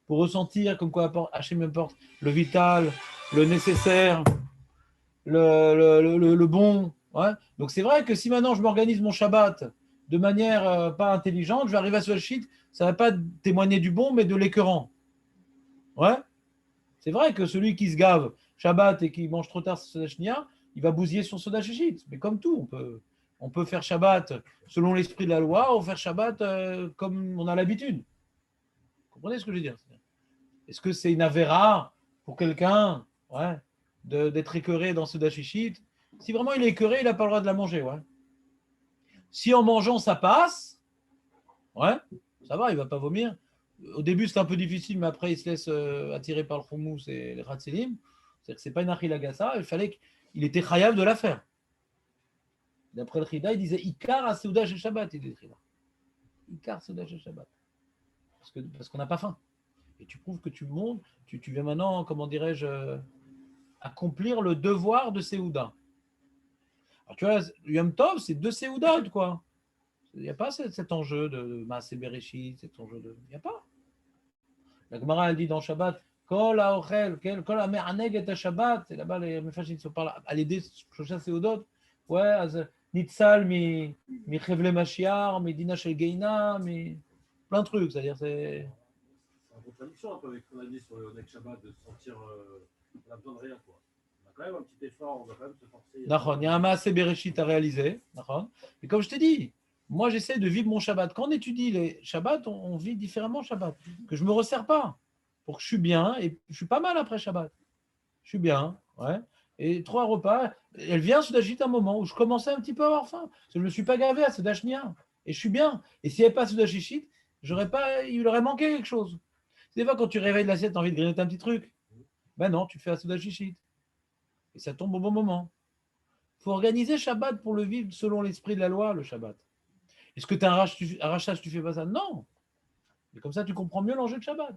Pour ressentir comme quoi Hachem importe le vital, le nécessaire, le bon. Ouais. Donc c'est vrai que si maintenant je m'organise mon Shabbat de manière pas intelligente, je vais arriver à ce shit, ça ne va pas témoigner du bon, mais de l'écœurant. Ouais. C'est vrai que celui qui se gave Shabbat et qui mange trop tard sa Seuda Shnia, il va bousiller son Seuda Shishit. Mais comme tout, on peut faire Shabbat selon l'esprit de la loi ou faire Shabbat comme on a l'habitude. Vous comprenez ce que je veux dire? Est-ce que c'est une avéra pour quelqu'un d'être écœuré dans ce dashishit? Si vraiment il est écœuré, il n'a pas le droit de la manger. Ouais. Si en mangeant ça passe, ça va, il ne va pas vomir. Au début, c'est un peu difficile, mais après, il se laisse attirer par le houmous et les ratzelim. C'est-à-dire que ce n'est pas une achilagasa, il fallait qu'il était chayav de la faire. D'après le Chida, il disait Ikar à Seuda chez Shabbat. Il dit Ikar Seuda chez Shabbat. Parce qu'on n'a pas faim. Et tu prouves que tu montes, tu viens maintenant, comment dirais-je, accomplir le devoir de Seuda. Alors tu vois, Yom Tov, c'est 2 Seudot, quoi. Il n'y a pas cet enjeu de Maaseh Bereshit, cet enjeu de. Il n'y a pas. La Gemara, elle dit dans Shabbat, Kol haochel, Kol hame'aneg et Shabbat. Et là-bas, les Mefashim se parlent à l'aider Shosha Seudot. Ouais, az Nitzal mi Chevle Mashiach, mi Dina Shel Geina, mi. Plein de trucs, c'est-à-dire c'est.
C'est en contradiction un peu avec ce qu'on a dit sur le Onek Shabbat, de se sentir on n'a besoin de rien, quoi. On a quand même un petit effort, on va quand même se forcer.
D'accord, il y a un Maaseh Bereshit à réaliser. D'accord. Et comme je t'ai dit, moi j'essaie de vivre mon Shabbat. Quand on étudie les Shabbats, on vit différemment Shabbat. Que je ne me resserre pas. Pour que je suis bien, et je suis pas mal après Shabbat. Je suis bien, ouais. Et 3 repas, elle vient Sudashit un moment où je commençais un petit peu à avoir faim. Parce que je ne me suis pas gavé à Sudashnia. Et je suis bien. Et s'il n'y avait pas Sudashit, il aurait manqué quelque chose. Des fois, quand tu réveilles l'assiette, tu as envie de grignoter un petit truc. Ben non, tu fais un Sudashit. Et ça tombe au bon moment. Il faut organiser Shabbat pour le vivre selon l'esprit de la loi, le Shabbat. Est-ce que tu as un rachat si tu ne fais pas ça? Non. Mais comme ça, tu comprends mieux l'enjeu de Shabbat.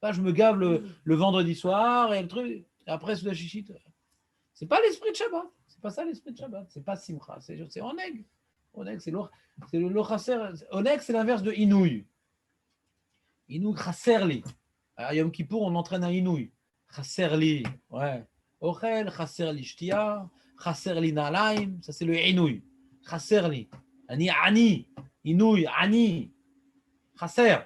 Pas, je me gave le vendredi soir et le truc. Et après, sous la chichite. C'est pas l'esprit de Shabbat. C'est pas ça l'esprit de Shabbat. C'est pas Simcha. C'est Oneg. Oneg, c'est le chasser. Oneg, c'est l'inverse de Inouï. Inouï, chasserli. À Yom Kippour, on entraîne un Inouï. Chasserli. Ouais. Ochel, chasserli shtia, chasserli nalaim. Ça, c'est le Inouï. Chasserli. Ani. Inouï, ani. Chasser.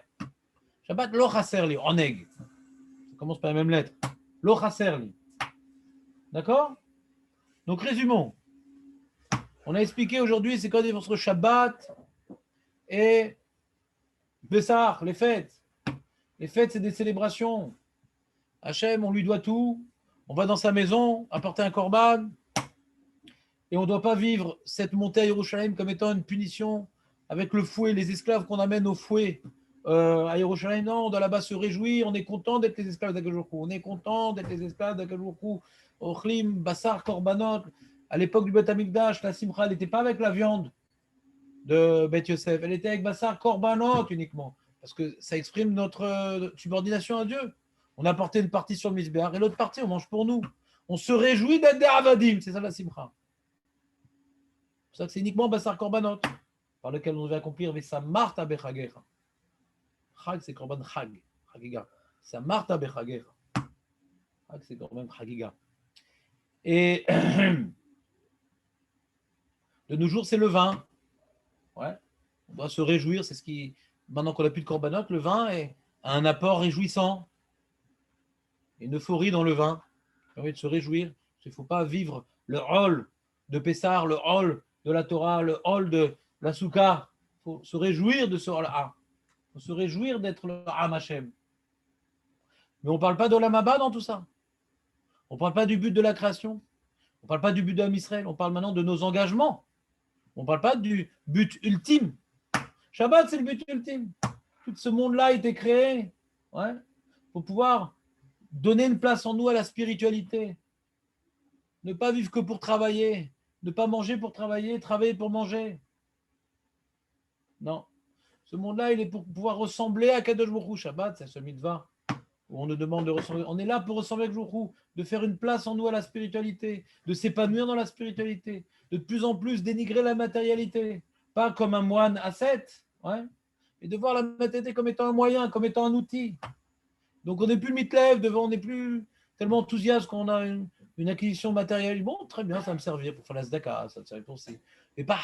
Shabbat, lo chasserli. Oneg. Ça commence par la même lettre. Lo chasserli. D'accord? Donc, résumons. On a expliqué aujourd'hui c'est quoi la différence entre Shabbat et Pessah, les fêtes. Les fêtes, c'est des célébrations. Hachem, on lui doit tout. On va dans sa maison, apporter un korban. Et on ne doit pas vivre cette montée à Yerushalayim comme étant une punition avec le fouet, les esclaves qu'on amène au fouet à Yerushalayim. Non, on doit là-bas se réjouir. On est content d'être les esclaves d'Akadosh. On est content d'être les esclaves d'Akadosh. Ochlim, Bassar, Korbanot. À l'époque du Beth Amikdash, la Simcha n'était pas avec la viande de Beth Yosef. Elle était avec Bassar, Korbanot uniquement. Parce que ça exprime notre subordination à Dieu. On a porté une partie sur le Mizbeach et l'autre partie, on mange pour nous. On se réjouit d'être des Avadim. C'est ça la Simcha. C'est pour ça que c'est uniquement Bassar Korbanot, par lequel on devait accomplir Vesa Marta Bechagecha. Chag, c'est Korban Chag. Chagiga. Vesa Marta Bechagecha. Chag, c'est Korban Chagiga. Et de nos jours, c'est le vin. Ouais. On doit se réjouir. C'est ce qui, maintenant qu'on n'a plus de Korbanot, le vin a un apport réjouissant. Une euphorie dans le vin. Ça permet de se réjouir. Il ne faut pas vivre le hall de Pessar, le hall de la Torah, le hall de la Souka. Il faut se réjouir de ce hall-là. Il faut se réjouir d'être le Am Hashem. Mais on ne parle pas de l'Amaba dans tout ça. On ne parle pas du but de la création. On ne parle pas du but de Israël. On parle maintenant de nos engagements. On ne parle pas du but ultime. Shabbat, c'est le but ultime. Tout ce monde-là a été créé pour pouvoir donner une place en nous à la spiritualité. Ne pas vivre que pour travailler. Ne pas manger pour travailler, travailler pour manger. Non. Ce monde-là, il est pour pouvoir ressembler à Kadosh Baruch Hu. Shabbat, c'est ce mitzvah où on nous demande de ressembler. On est là pour ressembler à Kadosh Baruch Hu, de faire une place en nous à la spiritualité, de s'épanouir dans la spiritualité, de plus en plus dénigrer la matérialité. Pas comme un moine ascète, et de voir la matérialité comme étant un moyen, comme étant un outil. Donc on n'est plus le mitlev devant, on n'est plus tellement enthousiaste qu'on a une acquisition matérielle. Bon, très bien, ça va me servir pour faire la zdaka, ça me servir pour aussi. Mais pas,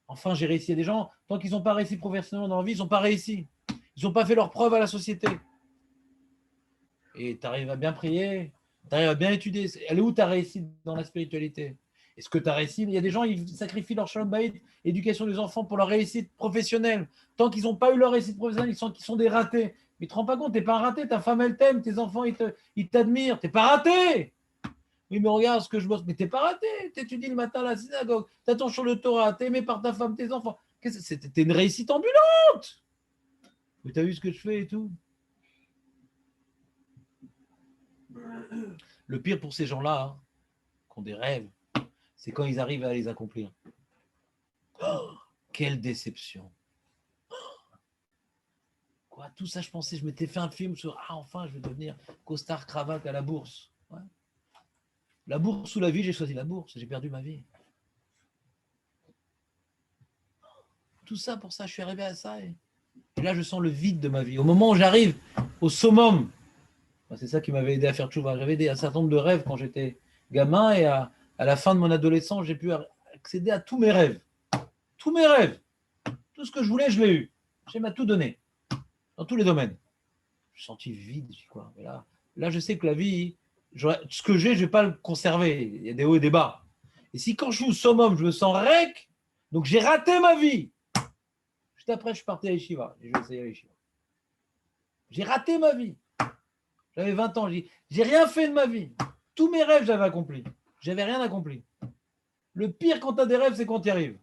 enfin j'ai réussi. Il y a des gens, tant qu'ils n'ont pas réussi professionnellement dans la vie, ils n'ont pas réussi. Ils n'ont pas fait leur preuve à la société. Et tu arrives à bien prier, tu arrives à bien étudier. Elle est où ta réussite dans la spiritualité? Est-ce que tu as réussi? Il y a des gens, ils sacrifient leur shalom bayit, éducation des enfants pour leur réussite professionnelle. Tant qu'ils n'ont pas eu leur réussite professionnelle, ils sentent qu'ils sont des ratés. Mais tu ne te rends pas compte, tu n'es pas un raté, ta femme, elle t'aime, tes enfants, ils t'admirent. Tu n'es pas raté. Oui, mais regarde ce que je bosse. Mais tu n'es pas raté. Tu étudies le matin à la synagogue, tu as ton sur le Torah, tu es aimé par ta femme, tes enfants. T'es une réussite ambulante. Mais tu as vu ce que je fais et tout. Le pire pour ces gens-là, hein, qui ont des rêves, c'est quand ils arrivent à les accomplir. Oh, quelle déception. Quoi, tout ça, je pensais, je m'étais fait un film sur enfin, je vais devenir costard cravate à la bourse. Ouais. La bourse ou la vie, j'ai choisi la bourse, j'ai perdu ma vie. Tout ça pour ça, je suis arrivé à ça. Et là, je sens le vide de ma vie. Au moment où j'arrive au summum, c'est ça qui m'avait aidé à faire tchouva. J'avais un certain nombre de rêves quand j'étais gamin et à la fin de mon adolescence, j'ai pu accéder à tous mes rêves. Tous mes rêves. Tout ce que je voulais, je l'ai eu. J'ai m'a tout donné. Dans tous les domaines. Je me suis senti vide. Quoi. Et là, je sais que la vie, ce que j'ai, je ne vais pas le conserver. Il y a des hauts et des bas. Et si quand je suis au summum, je me sens rec, donc j'ai raté ma vie. Juste après, je suis parti à Yeshiva. Et je vais essayer à Yeshiva. J'ai raté ma vie. J'avais 20 ans. J'ai rien fait de ma vie. Tous mes rêves, j'avais accompli. J'avais rien accompli. Le pire quand tu as des rêves, c'est quand tu y arrives.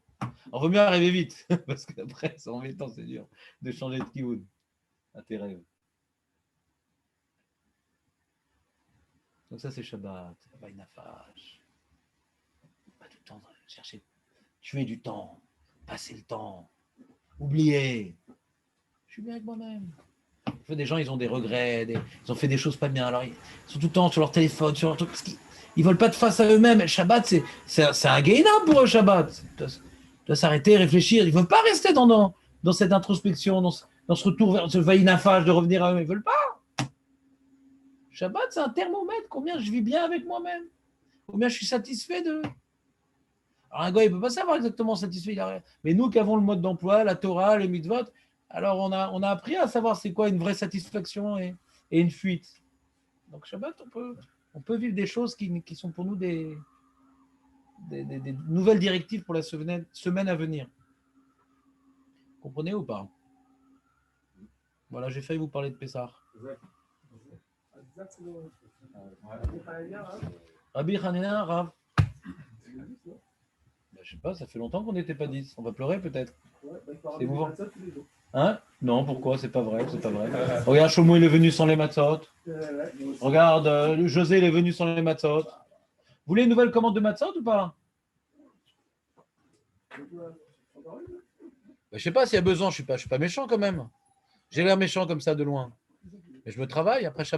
On vaut mieux arriver vite. Parce qu'après, c'est embêtant, c'est dur de changer de kioun à tes rêves. Donc ça, c'est Shabbat. Vaïnafash. Pas tout le temps chercher. Tuer du temps. Passer le temps. Oublier. Je suis bien avec moi-même. Des gens, ils ont des regrets, ils ont fait des choses pas bien. Alors, ils sont tout le temps sur leur téléphone, sur leur truc, parce qu'ils ne veulent pas de face à eux-mêmes. Le Shabbat, c'est un gain pour eux, Shabbat. Tu dois s'arrêter, réfléchir. Ils ne veulent pas rester dans cette introspection, dans ce retour vers ce vaïnafage de revenir à eux. Ils ne veulent pas. Shabbat, c'est un thermomètre. Combien je vis bien avec moi-même? Combien je suis satisfait d'eux? Alors, un gars, il ne peut pas savoir exactement satisfait. Mais nous qui avons le mode d'emploi, la Torah, les mitzvot, alors on a appris à savoir c'est quoi une vraie satisfaction et une fuite. Donc Shabbat, on peut vivre des choses qui sont pour nous des nouvelles directives pour la semaine à venir. Vous comprenez ou pas? Voilà, j'ai failli vous parler de Pessah. Rabbi Hanina, Rav. Je sais pas, ça fait longtemps qu'on n'était pas 10. On va pleurer peut-être. C'est émouvant. Hein? Non, pourquoi? C'est pas vrai, c'est pas vrai. Regarde, Shlomo, il est venu sans les matzot. Regarde, José, il est venu sans les matzot. Vous voulez une nouvelle commande de matzot ou pas? Je sais pas s'il y a besoin, je suis pas méchant quand même. J'ai l'air méchant comme ça de loin. Mais je me travaille après chaque